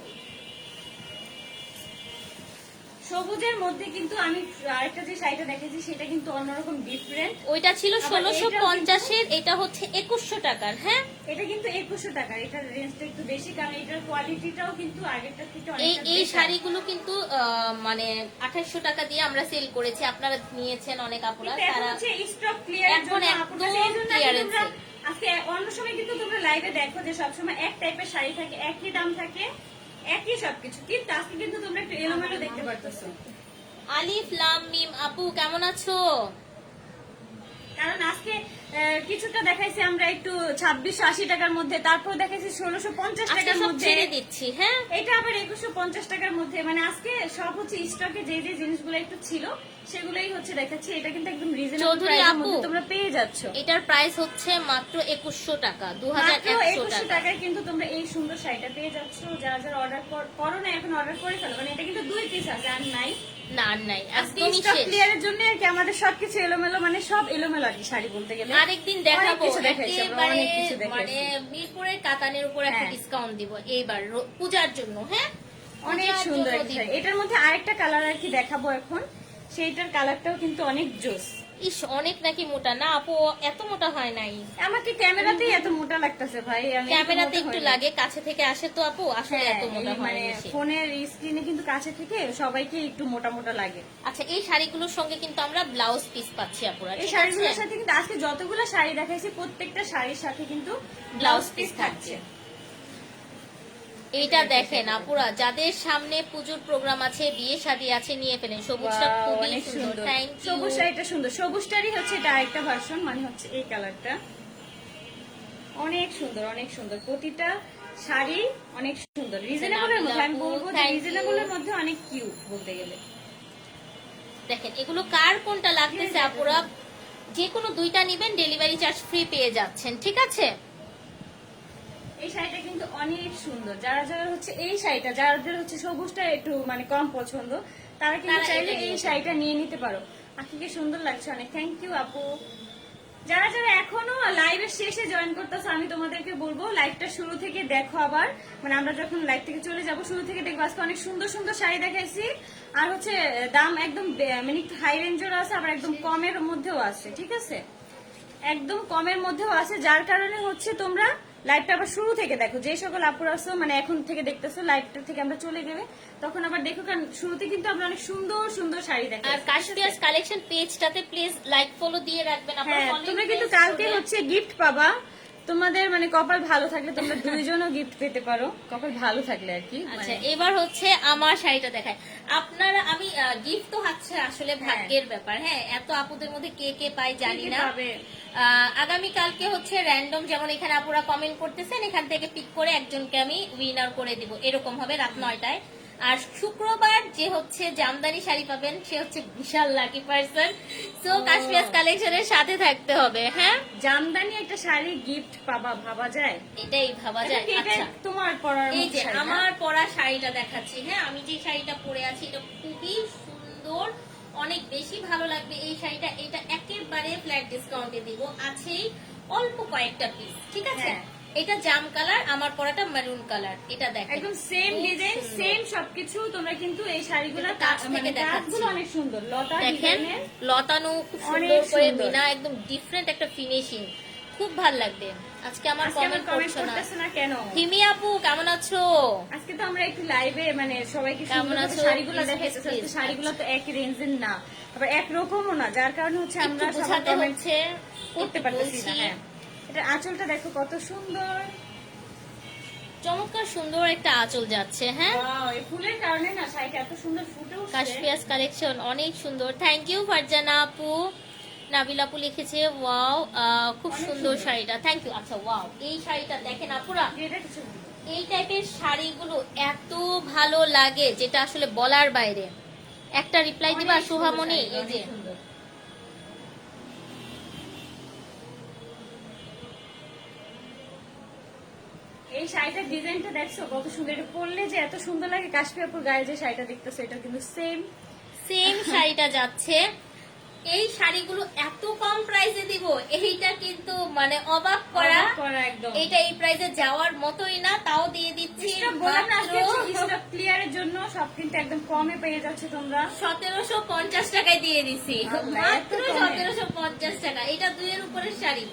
সবুজের মধ্যে কিন্তু আমি আরেকটা যে শাড়িটা দেখেছি সেটা কিন্তু অন্যরকম ডিফারেন্ট। ওইটা ছিল আবার এটাও 1650 এর, এটা হচ্ছে 2100 টাকার। হ্যাঁ, এটা কিন্তু 2100 টাকা, এটার রেঞ্জটা একটু বেশি, কারণ এটার কোয়ালিটিটাও কিন্তু আগেরটার থেকে এই অনেকটা এই better। শাড়িগুলো কিন্তু মানে 2800 টাকা দিয়ে আমরা সেল করেছি, আপনারা নিয়েছেন অনেক আপুরা। কিন্তু এখন তারা হচ্ছে স্টক ক্লিয়ারের এখন জন্য একদম আপনাদের এই জন্য clearance তোমরা এ। আজকে অন্য সময় কিন্তু তোমরা লাইভে দেখো যে সবসময় এক টাইপের শাড়ি থাকে, একই দাম থাকে, একই সবকিছু, কিন্তু আজকে কিন্তু তোমরা একটু এলোমেলো দেখতে পারতেছো। আলিফ লাম মিম আপু কেমন আছো? কারণ আজকে কিছুটা দেখাইছি আমরা একটু 2680 টাকার মধ্যে, তারপর দেখাইছি 1650 আজকে টাকার সব মধ্যে, ছেড়ে দিচ্ছি। হ্যাঁ, এটা আবার 2150 টাকার মধ্যে। মানে আজকে সব হচ্ছে স্টকে যে যে জিনিসগুলো একটু ছিল সেগুলোই হচ্ছে দেখাচ্ছি। এটা কিন্তু একদম রিজনেবল চৌধুরী প্রাইসের আপু, মধ্যে তোমরা পেয়ে যাচ্ছ। এটার প্রাইস হচ্ছে মাত্র 2100 টাকা, মাত্র 2100 2100 টাকা। টাকায় কিন্তু তোমরা এই সুন্দর শাড়িটা পেয়ে যাচ্ছ। যারা যারা অর্ডার করো না এখন অর্ডার করে ফেলো, মানে এটা কিন্তু 2 পিস আছে আর নাই। না আর নাই, আজকে একদমই স্টক শেষ। ক্লিয়ারের জন্য আর কি আমাদের সবকিছু এলোমেলো, মানে সব এলোমেলো আর কি শাড়ি বলতে গেলে। আরেকদিন দেখাবো, অনেক কিছু দেখাইছি আমরা, একেবারে অনেক কিছু মানে দেখাইছি। মিরপুরের কাতানের উপর একটা হ্যাঁ। ডিসকাউন্ট দিব এইবার পূজার জন্য। হ্যাঁ, অনেক পূজার সুন্দর জন্য একটা দিব। শাড়ি। এটার মধ্যে আরেকটা কালার আর কি দেখাবো এখন, সেইটার কালারটাও কিন্তু অনেক জোস। ইস, অনেক নাকি মোটা? না আপু, এত মোটা হয় নাই, আমাকে ক্যামেরাতেই এত মোটা লাগতেছে ভাই, আমি এত ক্যামেরাতে মোটা একটু হইনি। লাগে, কাছে থেকে আসে তো আপু, আসলে হ্যাঁ, এত মোটা এই হয় মানে বেশি। ফোনের স্ক্রিনে কিন্তু কাছে থেকে সবাইকে একটু মোটা মোটা লাগে। আচ্ছা, এই শাড়িগুলোর সঙ্গে কিন্তু আমরা ব্লাউজ পিস পাচ্ছি আপুরা, এই ঠিক আছে? শাড়িগুলোর সাথে কিন্তু আজকে যতগুলো শাড়ি দেখাইছি প্রত্যেকটা শাড়ির সাথে কিন্তু ব্লাউজ পিস থাকছে। এইটা দেখেন আপুরা, যাদের সামনে পুজোর প্রোগ্রাম আছে, বিয়ে শাদী আছে, নিয়ে ফেলেন। সবুজটা Wow, খুবই অনেক সুন্দর। সুন্দর। Thank you. সবুজ শাড়িটা সুন্দর, সবুজটারই হচ্ছে এটা আরেকটা ভার্সন, মানে হচ্ছে এই কালারটা অনেক সুন্দর, অনেক সুন্দর। প্রতিটা শাড়ি অনেক সুন্দর, রিজনেবলের মধ্যে। আমি বলবো যে Thank you. রিজনেবলের মধ্যে অনেক কিউট বলতে গেলে। দেখেন এগুলো কার কোনটা লাগতেছে আপুরা, যে কোনো 2টা নিবেন, ডেলিভারি চার্জ ফ্রি পেয়ে যাচ্ছেন, ঠিক আছে? এই শাড়িটা কিন্তু অনেক সুন্দর। যারা যারা হচ্ছে এই শাড়িটা, যাদের হচ্ছে সবুজটা একটু মানে কম পছন্দ, তারা কিন্তু তারা চাইলে এটা এই নিতে শাড়িটা নিয়ে নিতে পারো। আজকে সুন্দর লাগছে অনেক, থ্যাংক ইউ আপু। যারা যারা এখনো লাইভের শেষে জয়েন করতেছো, আমি তোমাদেরকে বলবো লাইভটা শুরু থেকে দেখো আবার, মানে আমরা যখন লাইভ থেকে চলে যাব শুরু থেকে দেখবো। আজকে অনেক সুন্দর সুন্দর শাড়ি দেখাইছি, আর হচ্ছে দাম একদম মানে একটু হাই রেঞ্জেরও আছে, আবার একদম কমের মধ্যেও আছে, ঠিক আছে? একদম কমের মধ্যেও আছে, যার কারণে হচ্ছে তোমরা লাইভটা আবার শুরু থেকে দেখো। যে সকল আপুরা আছো মানে এখন থেকে দেখতেছো, লাইভটা থেকে আমরা চলে গেলে তখন আবার দেখো, কারণ শুরুতে কিন্তু আমরা অনেক সুন্দর সুন্দর শাড়ি দেখাই। আর কাশপিয়াস কালেকশন পেজটাতে প্লিজ লাইক ফলো দিয়ে রাখবেন আপনারা। হ্যাঁ, following তোমরা কিন্তু page কালকে করবেন। হচ্ছে গিফট পাবা। তোমাদের মানে কপাল ভালো থাকলে তোমরা 2 জনও গিফট পেতে পারো, কপাল ভালো থাকলে আর কি। আচ্ছা, মানে এবার হচ্ছে আমার শাড়িটা দেখায় আপনারা। আমি গিফট তো হচ্ছে আসলে ভাগ্যের ব্যাপার। হ্যাঁ, এত আপুদের মধ্যে কে কে পাই জানি কে কে না। পাবে? আগামী কালকে হচ্ছে র্যান্ডম, যেমন এখানে আপুরা কমেন্ট করতেছেন, এখান থেকে পিক করে একজনকে আমি উইনার করে দিব, এরকম হবে রাত 9টায়। আর শুক্রবার যে হচ্ছে জামদানি শাড়ি পাবেন, সে হচ্ছে বিশাল লাকি পার্সন। সো কাশপিয়াস কালেকশনের সাথে থাকতে হবে। হ্যাঁ, জামদানি একটা শাড়ি গিফট পাবা, ভাবা যায়? এটাই ভাবা যায়। এটা কি এটা আচ্ছা, তোমার পরার এই মতো যে শাড়ি না? আমার পরা শাড়িটা দেখাচ্ছি। হ্যাঁ, আমি যে শাড়িটা পরে আছি এটা খুবই সুন্দর, অনেক বেশি ভালো লাগবে এই শাড়িটা। এটা একেবারে ফ্ল্যাট ডিসকাউন্টে দিব, আছেই অল্প কয়েকটা পিস, ঠিক আছে? হ্যাঁ। এটা জাম কালার, আমার পরাটা মেরুন কালার। এটা দেখেন একদম সেম খুব ডিজাইন, সুন্দর। সেম সবকিছু। তোমরা কিন্তু এই শাড়িগুলো এটা কাছ থেকে মানে দেখাচ্ছি। কাজগুলো অনেক সুন্দর, লতা দেখেন ডিজাইনের। লতানো খুব অনেক সুন্দর করে সুন্দর। বিনা, একদম ডিফারেন্ট একটা ফিনিশিং, খুব ভালো লাগবে। আজকে আমার আজকে আমার কমেন্ট কমেন্ট করছো না। করতেছে না কেন? হিমি আপু কেমন আছো? আজকে তো আমরা একটু লাইভে মানে সবাইকে কেমন সুন্দর আছো? শাড়িগুলো Please, দেখাইতেছি। please, আজকে শাড়িগুলো তো এক রেঞ্জের না, আবার এক রকমও না, যার কারণে হচ্ছে একটু আমরা সবাই বোঝাতে কমেন্ট হচ্ছে, করতে একটু পারতেছি না। বলছি। হ্যাঁ, এটা আঁচলটা দেখো কত সুন্দর। চমৎকার সুন্দর একটা আঁচল যাচ্ছে। হ্যাঁ, ওয়াও, এই ফুলের কারণে না শাড়িটা এত সুন্দর ফুটে উঠছে। কাশফিয়াস কালেকশন অনেক সুন্দর। থ্যাংক ইউ ফারজানা আপু। নাবিল আপু লিখেছে ওয়াও, খুব অনেক সুন্দর সুন্দর। শাড়িটা। Thank you. আচ্ছা ওয়াও, এই শাড়িটা দেখেন আপুরা, এটা কিছু বলবো। এই টাইপের শাড়িগুলো এত ভালো লাগে যেটা আসলে বলার বাইরে। একটা রিপ্লাই দিবা অনেক সুন্দর শুভামণি? শাড়ি, এই যে অনেক সুন্দর। এই শাড়িটার ডিজাইনটা দেখছো কত সুন্দর, এটা পরলে যে এত সুন্দর লাগে। কাশ্মীরপুর গায়ে যে শাড়িটা দেখতেছো এটা কিন্তু সেম সেম শাড়িটা যাচ্ছে। এই শাড়িগুলো এত কম প্রাইসে দিব, এইটা কিন্তু মানে অবাক করা। একদম। এটা এই প্রাইসে যাওয়ার মতোই না, তাও দিয়ে দিচ্ছি স্টক বললাম না আজকে মাত্র স্টক ক্লিয়ারের জন্য সব কিন্তু একদম কমে পেয়ে যাচ্ছে তোমরা। 1750 টাকায় দিয়ে দিছি, আল্লাহ, মাত্র এত কমে। 1750 টাকা। এটা 2 এর উপরের শাড়ি,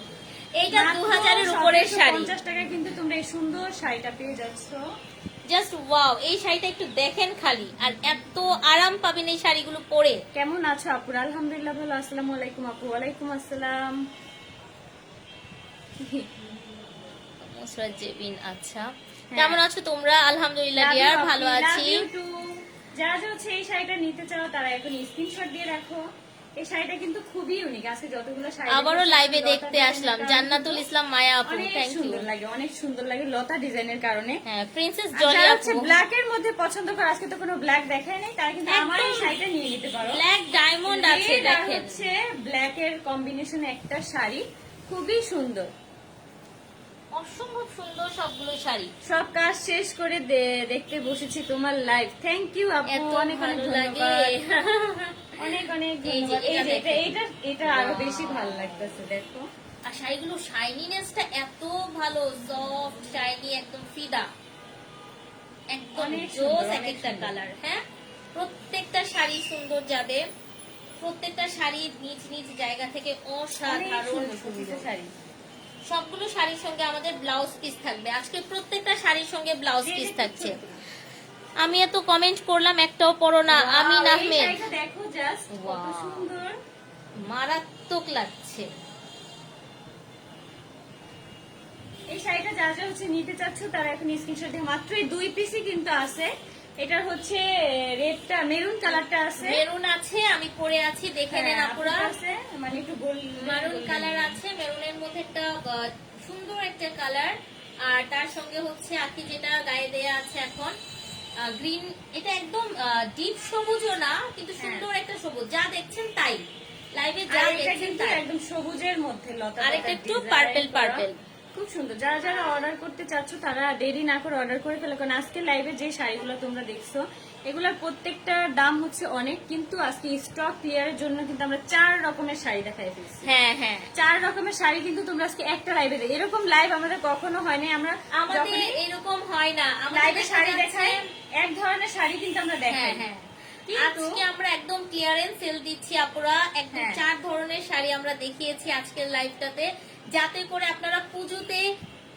এইটা 2000 এর উপরের শাড়ি। 50 টাকায় কিন্তু তোমরা এই সুন্দর শাড়িটা পেয়ে যাচ্ছ। জাস্ট ওয়াও, এই শাড়িটা একটু দেখেন খালি, আর এত আরাম পাবেন এই শাড়িগুলো পরে। কেমন আছো আপুরা? আলহামদুলিল্লাহ ভালো। আসসালামু আলাইকুম আপু। ওয়ালাইকুম আসসালাম। মুসরাত জেবিন, আচ্ছা হ্যাঁ। কেমন আছো তোমরা? আলহামদুলিল্লাহ Love you, ডিয়ার, আপু, ভালো love আছি। you too। যারা যারা হচ্ছে এই শাড়িটা নিতে চাও তারা এখন স্ক্রিনশট দিয়ে রাখো। এই শাড়িটা কিন্তু খুবই ইউনিক। আজকে যতগুলো শাড়ি আবারও দেখেছি, লাইভে লতা দেখতে ডিজাইনের আসলাম। কারণে জান্নাতুল কিন্তু ইসলাম মায়া আপু, অনেক থ্যাংক ইউ। সুন্দর লাগে, অনেক সুন্দর লাগে লতা ডিজাইনের কারণে। হ্যাঁ, প্রিন্সেস আর জলি যারা আপু, হচ্ছে ব্ল্যাক এর মধ্যে পছন্দ করে, আজকে তো কোনো ব্ল্যাক দেখায় নাই, তারা কিন্তু আমার এই একদম শাড়িটা নিয়ে নিতে পারো। ব্ল্যাক ডায়মন্ড আছে রেড আর দেখেন। হচ্ছে ব্ল্যাক এর কম্বিনেশনে একটা শাড়ি, খুবই সুন্দর। অসম্ভব সুন্দর সবগুলো শাড়ি, সব কাজ শেষ করে দেখতে বসেছি তোমার লাইভ। থ্যাংক ইউ আপু, এত অনেক অনেক ভালো লাগে। ধন্যবাদ। অনেক অনেক এই যে ধন্যবাদ। এই এটা যে দেখেন। এটা আরো বেশি ভালো লাগতেছে দেখো। আর শাড়িগুলো শাইনিনেসটা এত ভালো, সফট শাইনি, একদম ফিদা, একদম অনেক জোস। সুন্দর, এক অনেক একটা সুন্দর। কালার। হ্যাঁ, প্রত্যেকটা শাড়ি সুন্দর যাবে, প্রত্যেকটা শাড়ি নিজ নিজ জায়গা থেকে অনেক অসাধারণ সুন্দর সুন্দর। প্রতিটা শাড়ি। সবগুলো শাড়ির সঙ্গে আমাদের ব্লাউজ পিস থাকবে। আজকে প্রত্যেকটা শাড়ির সঙ্গে ব্লাউজ পিস থাকছে। আমি এত কমেন্ট করলাম, একটাও পড়ো না। Wow, আমিন এই আহমেদ, শাড়িটা দেখো জাস্ট কত Wow. সুন্দর। মারাত্মক লাগছে। এই শাড়িটা যারা যারা হচ্ছে নিতে চাচ্ছ তারা এখন স্ক্রিনশট দিয়ে, মাত্র এই 2 পিসই কিন্তু আছে। এটার হচ্ছে রেডটা, মেরুন কালারটা আছে। মেরুন আছে, আমি পরে আছি, দেখে নেন হ্যাঁ, আপুরা। আপুটা আছে, মানে একটু গোল মারুন কালার আছে, মেরুনের মধ্যে একটা সুন্দর একটা কালার। আর তার সঙ্গে হচ্ছে আকি যেটা গায়ে দেয়া আছে এখন গ্রিন, এটা একদম ডিপ সবুজও না, কিন্তু সুন্দর একটা সবুজ। যা দেখছেন তাই লাইভে, যা আর এটা দেখছেন কিন্তু তাই। একদম সবুজের মধ্যে লতা আর এটা পাতার একটু design পার্পেল করা। পার্পেল। খুব সুন্দর। যারা যারা অর্ডার করতে চাচ্ছ তারা দেরি না করে অর্ডার করে ফেলো, কারণ আজকে লাইভে যে শাড়িগুলো তোমরা দেখছো এগুলোর প্রত্যেকটার দাম হচ্ছে অনেক, কিন্তু আজকে স্টক ক্লিয়ারের জন্য কিন্তু আমরা 4 রকমের শাড়ি দেখাই ফেলছি। হ্যাঁ হ্যাঁ, 4 রকমের শাড়ি কিন্তু তোমরা আজকে একটা লাইভে দেখো। এরকম লাইভ আমাদের কখনো হয়নি। আমরা আমাদের যখনই এরকম হয় না, আমাদের লাইভে দেখা শাড়ি যাচ্ছে- দেখাই এক ধরনের শাড়ি কিন্তু আমরা দেখাই। হ্যাঁ হ্যাঁ, কিন্তু আজকে আমরা একদম ক্লিয়ারেন্স সেল দিচ্ছি আপুরা। একদম হ্যাঁ। 4 ধরনের শাড়ি আমরা দেখিয়েছি আজকের লাইভটাতে, যাতে করে আপনারা পুজোতে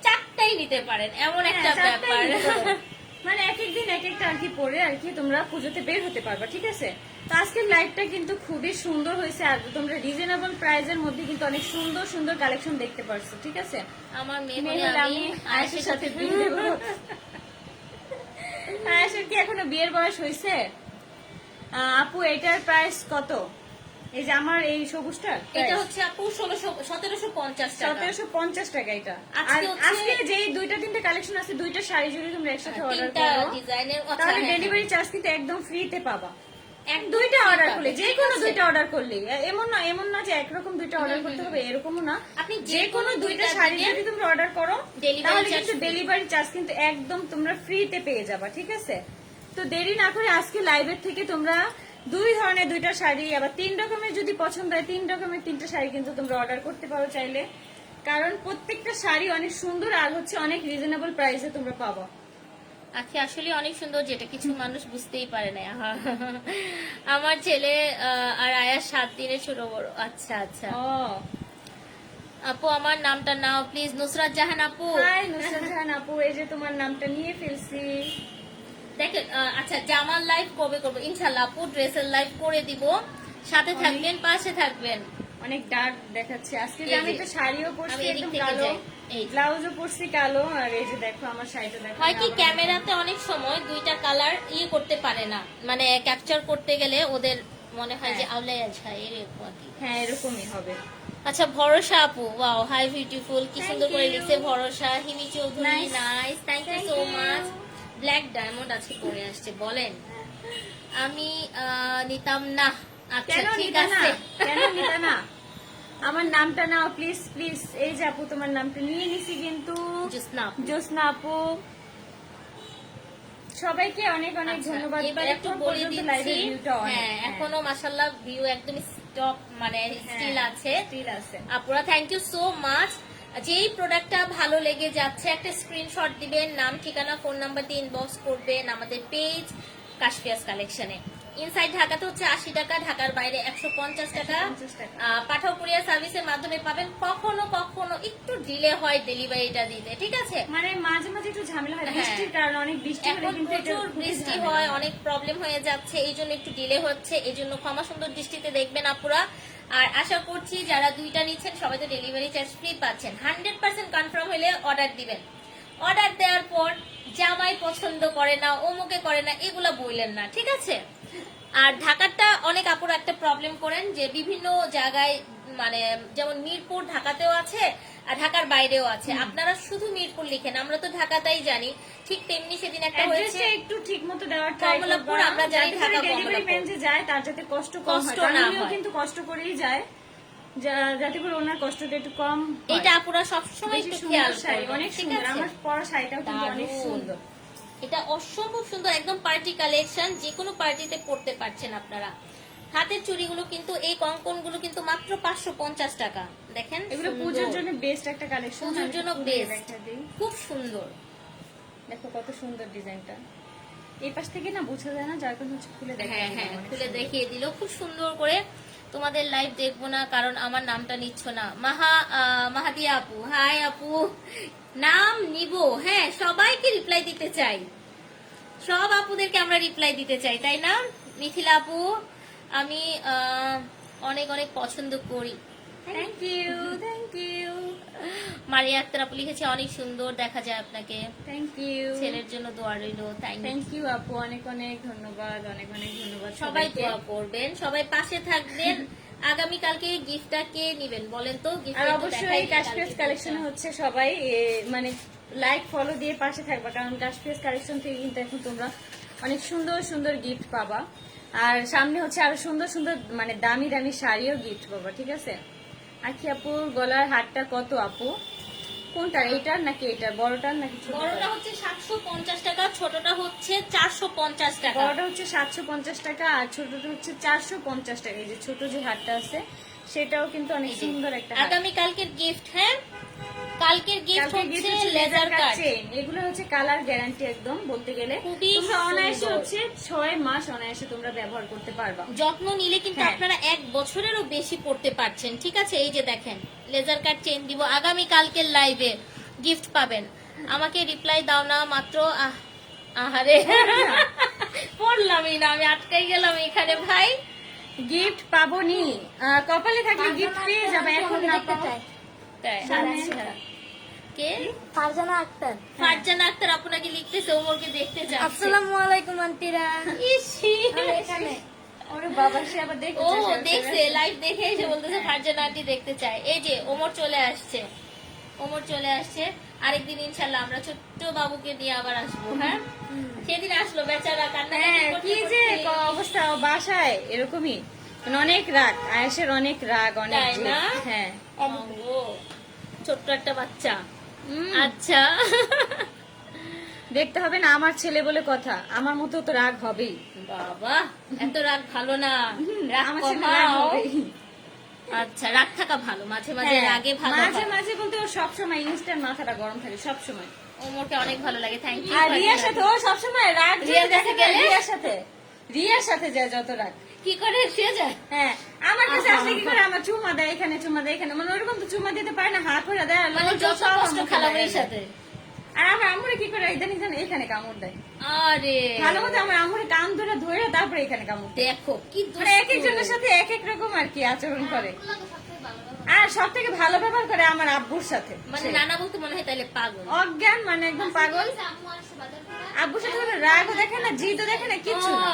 4টাই নিতে পারেন, এমন একটা হ্যাঁ, চারটাই ব্যাপার। নিতে পারো। মানে এক এক দিন এক একটা আর কি পরে আর কি তোমরা পুজোতে বের হতে পারবা, ঠিক আছে? তো আজকের লাইভটা কিন্তু খুবই সুন্দর হয়েছে, আর তোমরা রিজনেবল প্রাইসের মধ্যে কিন্তু অনেক সুন্দর সুন্দর কালেকশন দেখতে পারছো, ঠিক আছে? আমার মেয়ে মেয়ে হলে হলে আমি আমি আয়েশের আয়েশের সাথে সাথে বিয়ে দেবো। আয়েশের কি এখনো বিয়ের বয়স হয়েছে? আপু এটার প্রাইস কত? এই যে আমার এই সবুজটার এটা হচ্ছে আপু 1750 টাকা। 1750 টাকা এটা। আজকে আর হচ্ছে- আজকে যে দুইটা তিনটা কালেকশন আছে, দুইটা শাড়ি যদি তোমরা একসাথে অর্ডার তিনটা করো ডিজাইনের, তাহলে ডেলিভারি চার্জ কিন্তু একদম ফ্রিতে পাবা। দুইটা free অর্ডার পাবে, করলে, যে ঠিক কোনো আছে? দুইটা অর্ডার করলে, এমন না যে একরকম দুইটা অর্ডার করতে হবে, এরকমও না। আপনি যে কোনো দুইটা দুইটা শাড়ি দিবেন, যদি তোমরা অর্ডার করো delivery তাহলে charge কিন্তু free। ডেলিভারি চার্জ কিন্তু একদম তোমরা ফ্রিতে পেয়ে যাবা, ঠিক আছে? তো দেরি না করে আজকে লাইভের থেকে তোমরা 2 ধরনের 2টা শাড়ি, আবার 3 রকমের যদি পছন্দ হয় 3 রকমের 3টা শাড়ি কিন্তু তোমরা অর্ডার করতে পারো চাইলে, কারণ প্রত্যেকটা শাড়ি অনেক সুন্দর আর হচ্ছে অনেক রিজনেবল প্রাইসে তোমরা পাবা। আখি আসলে অনেক সুন্দর, যেটা কিছু মানুষ বুঝতেই পারে না। আহা। আমার ছেলে আর আয়া 7 দিনের ছোট বড়। আচ্ছা আচ্ছা ও আপু, আমার নামটা নাও প্লিজ। নুসরাত জাহান আপু, হাই নুসরাত জাহান আপু, এই যে তোমার নামটা নিয়ে ফেলছি। দেখেন আচ্ছা জামার লাইভ কবে করবো? ইনশাল্লাহ আপু ড্রেসের লাইভ করে দিব, সাথে থাকবেন, পাশে থাকবেন। অনেক ডার্ক দেখাচ্ছে আজকে এই যে আমি যে, একটা শাড়িও আমি পরছি এদিক একদম থেকে কালো, যাই। এই যে। ব্লাউজও পরছি কালো, আর এই যে দেখো আমার শাড়িটা দেখো। হয় কি আবার ক্যামেরাতে অনেক সময় দুইটা কালার করতে পারে না, মানে ক্যাপচার করতে গেলে ওদের মনে হয় যে হ্যাঁ। আউলাই আছে এরকম আর কি। হ্যাঁ এরকমই হবে। আচ্ছা ভরসা আপু, ওয়াও হাই বিউটিফুল, কি Thank সুন্দর করে you. লিখছে Bharosa. Himi Chowdhury, Nice. Nice, thank you Thank so you. Much. Black diamond আজকে পরে আসছে, বলেন আমি নিতাম না। আচ্ছা কেন ঠিক নিতা না, আছে। কেন নিতা না? আমার নামটা নাও প্লিজ প্লিজ। এই যে আপু তোমার নামটা নিয়ে নিছি কিন্তু। জ্যোৎস্না আপু। জ্যোৎস্না আপু, সবাইকে অনেক অনেক আচ্ছা, ধন্যবাদ। এবার একটু এখন বলে পর্যন্ত লাইভের দিচ্ছি, ভিউটা অনেক। হ্যাঁ এখনো মাশাআল্লাহ ভিউ একদম স্টপ, মানে স্টিল আছে। স্টিল আছে। আপুরা থ্যাংক ইউ সো মাচ। যেই প্রোডাক্টটা ভালো লেগে যাচ্ছে একটা স্ক্রিনশট দিবেন, নাম ঠিকানা ফোন নাম্বার দিয়ে ইনবক্স করবেন আমাদের পেজ কাশফিয়াস কালেকশনে। ইনসাইড ঢাকাতে হচ্ছে 80 টাকা, ঢাকার বাইরে 150 টাকা। 150 টাকা। পাঠাও কুরিয়ার সার্ভিসের মাধ্যমে পাবেন। কখনো কখনো একটু ডিলে হয় ডেলিভারিটা দিতে, ঠিক আছে? মানে মাঝে মাঝে একটু ঝামেলা হয় হ্যাঁ। বৃষ্টির কারণে, অনেক বৃষ্টি হলে এখন কিন্তু এটা প্রচুর খুবই বৃষ্টি ঝামেলা হয়, অনেক প্রবলেম হয়ে যাচ্ছে, এই জন্য একটু ডিলে হচ্ছে, এই জন্য ক্ষমা সুন্দর দৃষ্টিতে দেখবেন আপুরা। আর আশা করছি যারা দুইটা নিচ্ছেন সবাই তো ডেলিভারি চার্জ ফ্রি পাচ্ছেন। 100% কনফার্ম হলে অর্ডার দিবেন। অর্ডার দেওয়ার পর জামাই পছন্দ করে না, অমুকে করে না, এগুলা বললেন না, ঠিক আছে? আর ঢাকারটা অনেক আপুরা একটা প্রবলেম করেন যে বিভিন্ন জায়গায়, মানে যেমন মিরপুর ঢাকাতেও আছে আর ঢাকার বাইরেও আছে, আপনারা শুধু মিরপুর লিখেন, আমরা তো ঢাকাতেই জানি। ঠিক তেমনি সেদিন একটা হয়েছে অ্যাড্রেসটা একটু ঠিকমতো দেওয়ার ট্রাই করবা। কমলাপুর, আমরা জানি ঢাকা ডেলিভারি কমলাপুর। ম্যান যে যায় তার যাতে কষ্ট কম হয়, কষ্ট কারণ না উনিও হয়। কিন্তু কষ্ট করেই যায়, যাতে করে ওনার কষ্টটা একটু কম হয়। এটা আপুরা সবসময় বেশি একটু সুন্দর খেয়াল শাড়ি, করবেন, অনেক ঠিক সুন্দর। আছে? আমার পরা শাড়িটাও কিন্তু অনেক দারুণ। সুন্দর। এটা অসম্ভব সুন্দর, একদম পার্টি কালেকশন, যে কোনো পার্টিতে পড়তে পারছেন আপনারা। হাতের চুড়িগুলো কিন্তু, এই কঙ্কনগুলো কিন্তু মাত্র 550 টাকা। দেখেন এগুলো সুন্দর। পূজার জন্য বেস্ট একটা কালেকশন। পুজোর জন্য বেস্ট, খুব সুন্দর। দেখো কত সুন্দর ডিজাইনটা। এই পাশ থেকে না বোঝা যায় না, যার কারণে হচ্ছে খুলে দেখা হ্যাঁ হ্যাঁ, খুলে দেখিয়ে দিল খুব সুন্দর করে। তোমাদের লাইভ দেখবো না কারণ আমার নামটা নিচ্ছ না। মাহাদিয়া আপু, হাই আপু, নাম নিব, হ্যাঁ সবাইকে রিপ্লাই দিতে চাই, সব আপুদেরকে আমরা রিপ্লাই দিতে চাই, তাই না? মিথিলা আপু, আমি অনেক অনেক পছন্দ করি। Thank you, thank you, Maria Akter আপু লিখেছে অনেক সুন্দর দেখা যায় আপনাকে, থ্যাংক ইউ, ছেলের জন্য দোয়া রইল। থ্যাংক থ্যাংক ইউ আপু, অনেক অনেক ধন্যবাদ, অনেক অনেক ধন্যবাদ সবাই সবাইকে। দোয়া করবেন, সবাই পাশে থাকবেন। আগামীকালকে গিফটটা কে নিবেন বলেন তো? gift আর একটু অবশ্যই দেখাই কাশফিয়াস কালকে কালেকশনে হচ্ছে সবাই মানে লাইক ফলো দিয়ে পাশে থাকবা, কারণ কাশফিয়াস কালেকশন থেকে কিন্তু এখন তোমরা অনেক সুন্দর সুন্দর গিফট পাবা, আর সামনে হচ্ছে আরো সুন্দর সুন্দর মানে দামি দামি শাড়িও গিফট পাবা, ঠিক আছে? আখি আপুর গলার হারটা কত আপু? কোনটা, এইটার নাকি এইটার, বড়টার নাকি ছোটটার? বড়টা হচ্ছে 750 টাকা, ছোটটা হচ্ছে 450 টাকা। বড়টা হচ্ছে 750 টাকা আর ছোটটা হচ্ছে 450 টাকা। এই যে ছোট যে হারটা আছে সেটাও কিন্তু অনেক সুন্দর একটা হার। আগামী কালকের গিফট, হ্যাঁ কালকের গিফট কালকে gift হচ্ছে হচ্ছে লেজার leather cut কাট। chain। এগুলো হচ্ছে কালার গ্যারান্টি একদম, বলতে গেলে খুবই তোমরা অনায়াসে সুন্দর। হচ্ছে 6 মাস অনায়াসে তোমরা ব্যবহার করতে পারবা। যত্ন নিলে কিন্তু হ্যাঁ। আপনারা 1 বছরেরও বেশি পড়তে পারছেন, ঠিক আছে? এই যে দেখেন লেজার কাট চেন দিব, আগামী কালকের লাইভে গিফট পাবেন। আমাকে রিপ্লাই দাও না মাত্র, আহারে পড়লামই না, আমি আটকাই গেলাম এখানে ভাই। গিফট পাবো নি, কপালে থাকলে গিফট পেয়ে যাবে, এখন না পাও। তাই? সামনে। আচ্ছা। কে? ফারজানা আক্তার। ফারজানা আক্তার আপনাকে লিখতেছে, ওমরকে দেখতে যাচ্ছে। আসসালামু আলাইকুম আন্টিরা। ইসি। আমি এখানে। ওরে বাবা, সে আবার দেখতে ও চায়, দেখছে, লাইভ দেখে এসে বলতেছে ফারজানা আন্টি দেখতে চায়। এই যে ওমর চলে আসছে, ওমর চলে আসছে। আরেকদিন ইনশাল্লাহ আমরা ছোট্ট বাবুকে নিয়ে আবার আসবো, হ্যাঁ? সেদিন আসলো বেচারা, কান্না হ্যাঁ কি যে অবস্থা ও বাসায় এরকমই, মানে অনেক রাগ, আয়েশের অনেক রাগ, অনেক তাই জেদ। না? হ্যাঁ ছোট্ট একটা বাচ্চা। হুম। আচ্ছা দেখতে হবে না, আমার ছেলে বলে কথা, আমার মতো তো রাগ হবেই। বাবা এত রাগ ভালো না, রাগ আমার ছেলে রাগ কমাও। হবেই। আচ্ছা রাগ থাকা ভালো, মাঝে মাঝে হ্যাঁ, রাগে ভালো মাঝে হয়। মাঝে বলতে ও সবসময় ইনস্ট্যান্ট মাথাটা গরম থাকে সবসময়। ওমরকে অনেক ভালো লাগে, থ্যাংক ইউ। আর রিয়ার সাথে ও সবসময় রাগ, রিয়ার কাছে গেলে? রিয়ার সাথে যায় যত রাগ। কি করে শুয়ে যায়? হ্যাঁ আমার কাছে আহা। আসলে কি করে, আমার চুমা দেয় এখানে, চুমা দেয় এখানে, মানে ওরকম তো চুমা দিতে পারে না, হাত করে দেয়, আর মানে লোক যত সব কষ্ট আমার খালামণির দেয়। সাথে। আর আমার আম্মুরে কি করে ইদানিং জানো এখানে কামড় দেয়, আরে ভালো মতো আমার আম্মুরে কান ধরে ধরে তারপরে এখানে কামড় দেয়। দেখো কি মানে এক দুষ্টু। একজনের সাথে এক এক রকম আর কি আচরণ করে। এগুলো তো সবথেকে আর সব থেকে ভালো ব্যবহার করে আমার আব্বুর সাথে, মানে নানা বলতে মনে হয় তাহলে পাগল। অজ্ঞান মানে একদম পাগল। আব্বুর সাথে কোনো রাগও দেখে না, জিদও দেখে না, কিচ্ছু না।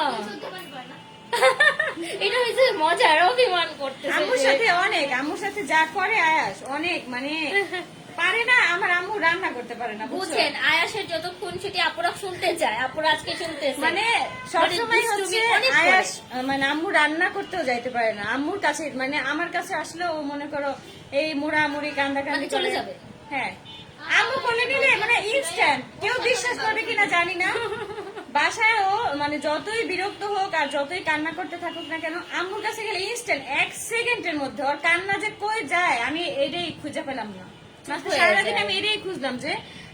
এটা হচ্ছে মজার, অভিমান করতেছে আম্মুর যে। সাথে অনেক, আম্মুর সাথে যা করে আয়াস অনেক, মানে পারে না, আমার আম্মু রান্না করতে পারে না, বুঝছো? বুঝছেন, আয়াসের যতক্ষণ ছুটি আপুরা শুনতে চায়, আপুরা আজকে শুনতেছে। মানে সবসময় হচ্ছে দুষ্টুমি অনেক করে। আয়াস, মানে আম্মু রান্না করতেও যাইতে পারে না আম্মুর কাছে, মানে আমার কাছে আসলে ও মনে করো এই মুড়ামুড়ি কান্দাকান্দি মানে চলে করে। যাবে। হ্যাঁ, আম্মু কোলে নিলে মানে ইনস্ট্যান্ট, কেউ বিশ্বাস করবে কিনা জানি না, বাসায় ও মানে যতই বিরক্ত হোক আর যতই কান্না করতে থাকুক না কেন, আম্মুর কাছে গেলে ইনস্ট্যান্ট 1 সেকেন্ডের মধ্যে ওর কান্না যে কই যায় আমি এটাই খুঁজে পেলাম না। মাত্র হয়ে সারাদিন যায়। আমি এটাই খুঁজলাম যে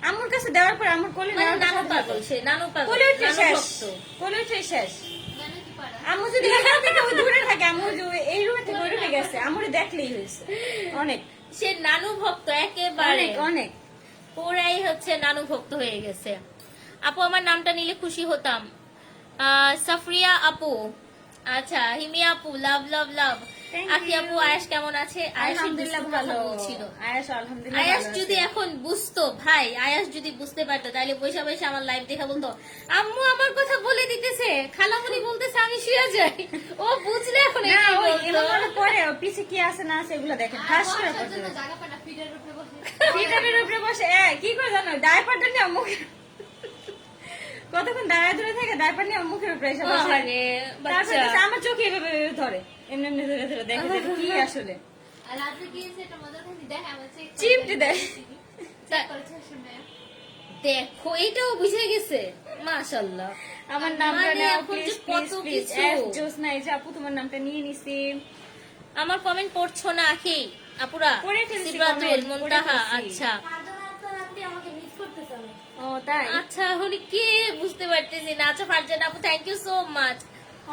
আম্মুর কাছে দেওয়ার পর আম্মুর কোলে মানে নেওয়ার নানু সাথে পাগল, সাথে সে নানু পাগল, কোলে উঠে নানু শেষ, ভক্ত। কোলে উঠে শেষ। আম্মু যদি এখান থেকে ওই দূরে থাকে, আম্মু যে এই রুমে থেকে ওই রুমে গেছে, আম্মুরে দেখলেই হয়েছে। অনেক সে নানু ভক্ত একেবারে, অনেক অনেক। পুরাই হচ্ছে নানু ভক্ত হয়ে গেছে। আপু আমার নামটা নিলে খুশি হতাম। সাফরিয়া আপু, আচ্ছা হিমিয়া আপু, লাভ লাভ লাভ। Thank আখি you. আপু, আয়াস কেমন আছে? আয়াস আলহামদুলিল্লাহ ভালো ছিল। আয়াস, আলহামদুলিল্লাহ আয়াস ভালো যদি আছে। এখন বুঝতো, ভাই আয়াস যদি বুঝতে পারতো তাহলে বৈশা বৈশা আমার লাইভ দেখা বলতো, আম্মু আমার কথা বলে দিতেছে, খালামুনি বলতেছে আমি শুয়ে যাই। ও বুঝলে এখন না, এটাই ওই বলতো। এমন মনে পড়ে ওর পিছে কি আছে না আছে এগুলো দেখে, ঠাস করে পড়তে ফিটারের উপরে বসে কি করে জানো, ডাইপারটা নিয়ে মুখে কতক্ষণ দাঁড়ায় ধরে থাকে, ডাইপার নিয়ে মুখের উপরে এসে বসে। আরে, তারপর বাচ্চা। দেখছে আমার চোখে এভাবে এভাবে ধরে, এমনি এমনি ধরে ধরে দেখে যে কি আসলে চিমটি দেয়। দেখো এটাও বুঝে গেছে, মাশাআল্লাহ। আমার নামটা মানে নাও এখন যে প্লিজ কত প্লিজ প্লিজ। কিছু। জোসনা, এই যে আপু তোমার নামটা নিয়ে নিছি। আমার কমেন্ট পড়ছো না আখি আপুরা? পড়ে ফেলছি সিদরাতুল comment, মুনতাহা, পড়ে ফেলছি। আচ্ছা ফারজানা আক্তার আন্টি আমাকে মিস করতেছে অনেক। ও তাই, আচ্ছা উনি কে বুঝতে পারতেছি না। আচ্ছা ফারজানা আপু, থ্যাংক ইউ সো মাচ।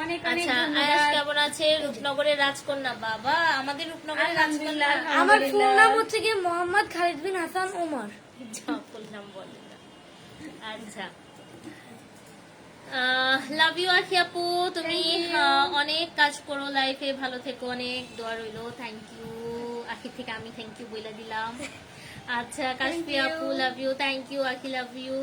অনেক অনেক আচ্ছা আয়াস ধন্যবাদ। কেমন আছে? রূপনগরের রাজকন্যা, বাবা আমাদের রূপনগরের রাজকন্যা। আলহামদুলিল্লাহ, আমার ফুল নাম হচ্ছে কি মোহাম্মদ খালিদ বিন হাসান ওমর। ফুল নাম বলে না। আচ্ছা লাভ ইউ আখি আপু, তুমি অনেক কাজ করো লাইফে, ভালো থেকো, অনেক দোয়া রইলো। থ্যাংক ইউ আখি থেকে আমি থ্যাংক ইউ বলে দিলাম। আচ্ছা কাশফি আপু, লাভ ইউ। থ্যাংক ইউ আখি, লাভ ইউ।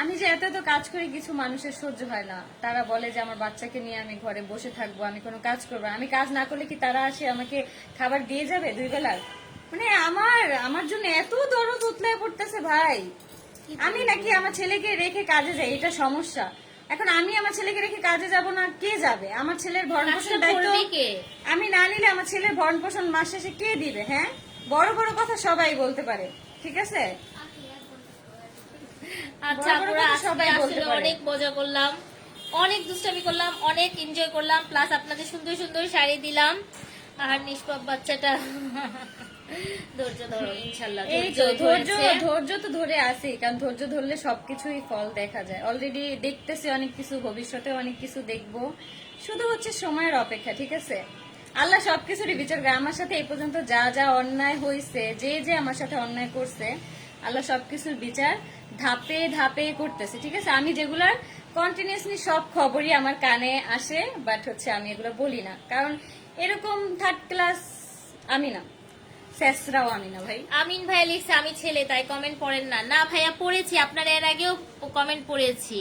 আমি যে এত এত কাজ করি, কিছু মানুষের সহ্য হয় না, তারা বলে যে আমার বাচ্চাকে নিয়ে আমি ঘরে বসে থাকবো, আমি কোনো কাজ করবো না। আমি কাজ না করলে কি তারা আসে আমাকে খাবার দিয়ে যাবে 2 বেলার? মানে আমার জন্য এত দরদ উতলায় পড়তেছে ভাই। আমি নাকি আমার ছেলেকে রেখে কাজে যাই, এটা সমস্যা। এখন আমি আমার ছেলেকে রেখে কাজে যাব না, কে যাবে? আমার ছেলের ভরণ কাজটা পোষণ দায়িত্ব করবে কে? আমি না নিলে আমার ছেলের ভরণ পোষণ মাস শেষে কে দিবে? হ্যাঁ, বড় বড় কথা সবাই বলতে পারে, ঠিক আছে? আচ্ছা বড় বড় আপুরা, কথা আজকে সবাই বলতে আসলে পারে। অনেক মজা করলাম, অনেক দুষ্টামি করলাম, অনেক এনজয় করলাম, প্লাস আপনাদের সুন্দর সুন্দর শাড়ি দিলাম। আর নিষ্পাপ বাচ্চাটা ধৈর্য ধরো, ইনশাল্লাহ এই তো ধৈর্য, ধৈর্য ধৈর্য তো ধরে আছি, কারণ ধৈর্য ধরলে সবকিছুই ফল দেখা যায়। অলরেডি দেখতেছি অনেক কিছু, ভবিষ্যতে অনেক কিছু দেখবো, শুধু হচ্ছে সময়ের অপেক্ষা, ঠিক আছে? আল্লাহ সবকিছুরই বিচার করে। আমার সাথে এই পর্যন্ত যা যা অন্যায় হয়েছে, যে যে আমার সাথে অন্যায় করছে, আল্লাহ সবকিছুর বিচার ধাপে ধাপে করতেছে, ঠিক আছে? আমি যেগুলার কন্টিনিউসলি সব খবরই আমার কানে আসে, বাট হচ্ছে আমি এগুলো বলি না, কারণ এরকম 3rd ক্লাস আমি না, শেষরাও আমি না ভাই। আমিন ভাই লিখছে আমি ছেলে তাই কমেন্ট পড়েন না। না ভাইয়া পড়েছি, আপনার এর আগেও কমেন্ট পড়েছি।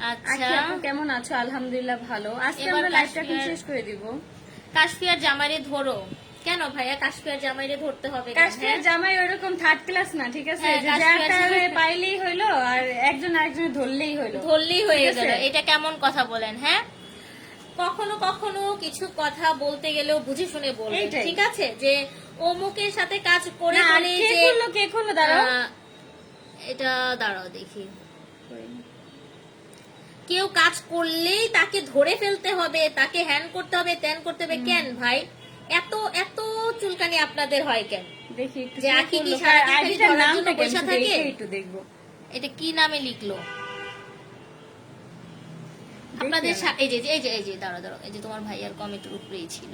আচ্ছা আখি আপু কেমন আছো? আলহামদুলিল্লাহ ভালো। আজকে এবার আমরা লাইভটা এখন কাশ্মীর- শেষ করে দিব। কাশফিয়ার জামাইরে ধরো। কেন ভাইয়া কাশফিয়ার জামাইরে ধরতে হবে কেন? কাশ্মীর জামাই ওইরকম 3rd ক্লাস না, ঠিক আছে? হ্যাঁ, যে কাশ্মীর যার জামাই- পাইলেই হইলো, আর একজন আরেকজনের ধরলেই হইলো, ধরলেই হয়ে ঠিক আছে? গেল, এটা কেমন কথা বলেন? হ্যাঁ, কখনো কখনো কিছু কথা বলতে গেলেও বুঝে শুনে বলবেন, এইটাই। ঠিক আছে? যে অমুকের সাথে কাজ করে না, আর বলে কে যে করলো, কে করলো, দাঁড়াও। এটা দাঁড়াও দেখি, কেউ কাজ করলেই তাকে ধরে ফেলতে হবে, তাকে হ্যান করতে হবে, ত্যান করতে হবে। কেন ভাই এত এত চুলকানি আপনাদের হয় কেন? দেখি একটু যে কে আখি কি করলো, সারাদিন খালি আইডিটার ধরার নামটা জন্য কেমন বসে থাকে? দেখে একটু দেখবো। এটা কি নামে লিখলো দেখি আপনাদের না। এই যে এই যে এই যে দাঁড়া দাঁড়া, এই যে তোমার ভাইয়ার কমেন্টের উপরেই ছিল।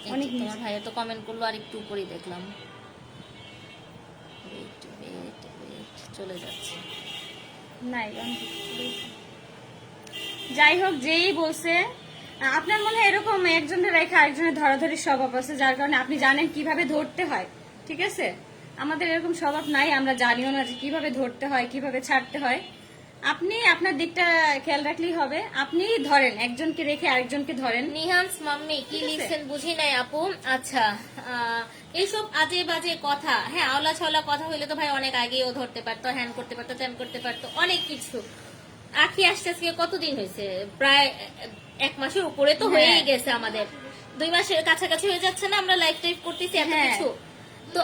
এই যে অনেক তোমার ভাইয়া তো কমেন্ট করলো, আর একটু উপরেই দেখলাম। Wait, wait, wait, চলে যাচ্ছে। নাই, অনেক কিছু বলছে। যাই হোক, যেই বলছে আপনার মনে হয় এরকম একজনের রেখা আরেকজনের ধরাধরি স্বভাব আছে, যার কারণে আপনি জানেন কিভাবে ধরতে হয়, ঠিক আছে? আমাদের এরকম স্বভাব নাই, আমরা জানিও না যে কিভাবে ধরতে হয়, কিভাবে ছাড়তে হয়। আপনি আপনার দিকটা খেয়াল রাখলেই হবে, আপনি ধরেন, একজনকে রেখে আরেকজনকে ধরেন। নিহান্স মাম্মি কি ঠিক আছে। লিখছেন বুঝি নাই আপু। আচ্ছা, এইসব আজে বাজে কথা, হ্যাঁ আওলা ছলা কথা হইলে তো ভাই অনেক আগেও ধরতে পারতো, হ্যান করতে পারতো, ত্যান করতে পারতো, অনেক কিছু। আখি আসতে আজকে কতদিন হয়েছে? প্রায় 1 মাসের উপরে তো হয়েই হ্যাঁ। গেছে আমাদের, 2 মাসের কাছাকাছি হয়ে যাচ্ছে না আমরা লাইভ টাইভ করতেছি এত হ্যাঁ। কিছু। তো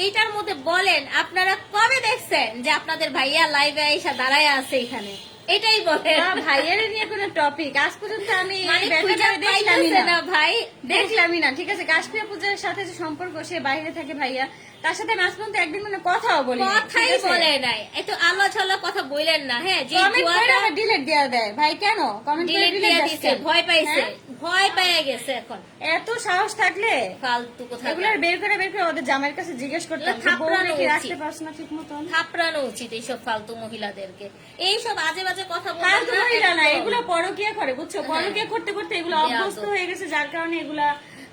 এইটার মধ্যে বলেন আপনারা কবে দেখছেন যে আপনাদের ভাইয়া লাইভে এসে দাঁড়ায় আছে এখানে? এটাই বলেন। ভাইয়ের নিয়ে কোনো টপিক আজ পর্যন্ত আমি মানে ব্যাটাটারে খুঁজে দেখলামই পাইতেছে না। না ভাই। দেখলামই না, ঠিক আছে? কাশপিয়া পূজার সাথে যে সম্পর্ক, সে বাইরে থাকে ভাইয়া, তার সাথে আমি আজ পর্যন্ত একদিন মানে কথাও বলি নাই, ঠিক কথাই আছে? বলে নাই, এত আলো ছলা কথা বললেন না। হ্যাঁ, যে কমেন্ট করে জুয়াটা আবার ডিলিট দিয়ে দেয় ভাই, কেন কমেন্ট করে ডিলিট ডিলিট দিয়ে দিচ্ছে? দিছে, ভয় পাইছে, ভয় পেয়ে গেছে এখন। এত সাহস থাকলে ফালতু কথা এগুলো বের করে ওদের জামাইয়ের কাছে জিজ্ঞেস করতাম যে থাপড়ানো বউরে কি উচিত। রাখতে পারছ না ঠিক মতন? থাপড়ানো উচিত এইসব ফালতু মহিলাদেরকে। এইসব আজে বাজে কথা বলবেন ফালতু না, মহিলা না, একদম। এগুলো পরকিয়া করে, বুঝছো? পরকিয়া করতে করতে এগুলো বেয়াদব। অভ্যস্ত হয়ে গেছে, যার কারণে এগুলা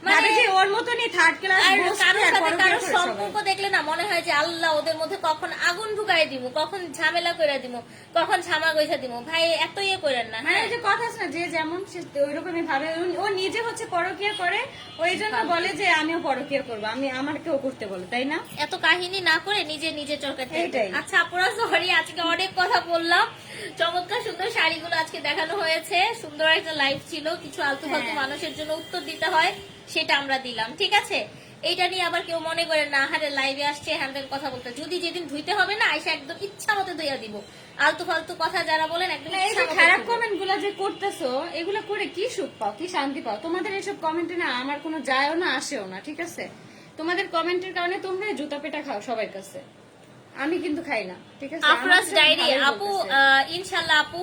মানে- ভাবে যে ওর মতনই থার্ড ক্লাস আর বস্তু, কারোর আর সাথে পরকিয়া কারোর করে সবাই। সম্পর্ক দেখলে না মনে হয় যে আল্লাহ ওদের মধ্যে কখন আগুন ঢুকাই দিব, কখন ঝামেলা করে দিব, কখন ছামা গৈসা দিব। ভাই এত ইয়ে করেন না। মানে হ্যাঁ, ওই যে কথা আছে না, যে যেমন সে ওইরকমই ভাবে। ও নিজে হচ্ছে পরকিয়া করে, ওই জন্য বলে যে আমিও পরকিয়া করবো, আমাকেও করতে বলে, তাই না? এত কাহিনী না করে নিজে নিজে চরকাতে। এইটাই। আচ্ছা আপুরা সরি, আজকে অনেক কথা বললাম। চমৎকার সুন্দর শাড়িগুলো আজকে দেখানো হয়েছে, সুন্দর একটা লাইভ ছিল। কিছু আলতু ফালতু হ্যাঁ। মানুষের জন্য উত্তর দিতে হয়, সেটা আমরা দিলাম, ঠিক আছে? এইটা নিয়ে আবার কেউ মনে করে না হারে লাইভে আসছে হ্যান্ডেল কথা বলতে। যদি যেদিন ধুইতে হবে না, আইসা একদম ইচ্ছা মতো ধুইয়া দিব। আলতু ফালতু কথা যারা বলেন একদম না, এই ইচ্ছা যে মতো খারাপ ধুইবো। কমেন্ট গুলা যে করতেছো, এগুলা করে কি সুখ পাও, কি শান্তি পাও? তোমাদের এইসব কমেন্টে না আমার কোনো যায়ও না আসেও না, ঠিক আছে? তোমাদের কমেন্টের কারণে তোমরা জুতা পেটা খাও সবার কাছে, আমি কিন্তু খাই না, ঠিক আছে? আমার আফরাজ কাছে ডায়েরি ভালোই আপু, বলতেছে। ইনশাল্লাহ আপু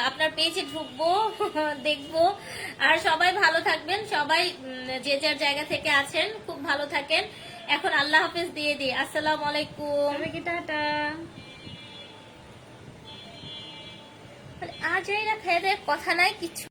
আপনার পেজে ঢুকবো, দেখবো। আর সবাই ভালো থাকবেন, সবাই যে যার জায়গা থেকে আছেন খুব ভালো থাকেন। এখন আল্লাহ হাফেজ দিয়ে দিই। আসসালামু আলাইকুম। সবাইকে টাটা। আর যাই না, খেয়ে দেয়ে কথা নাই কিছু।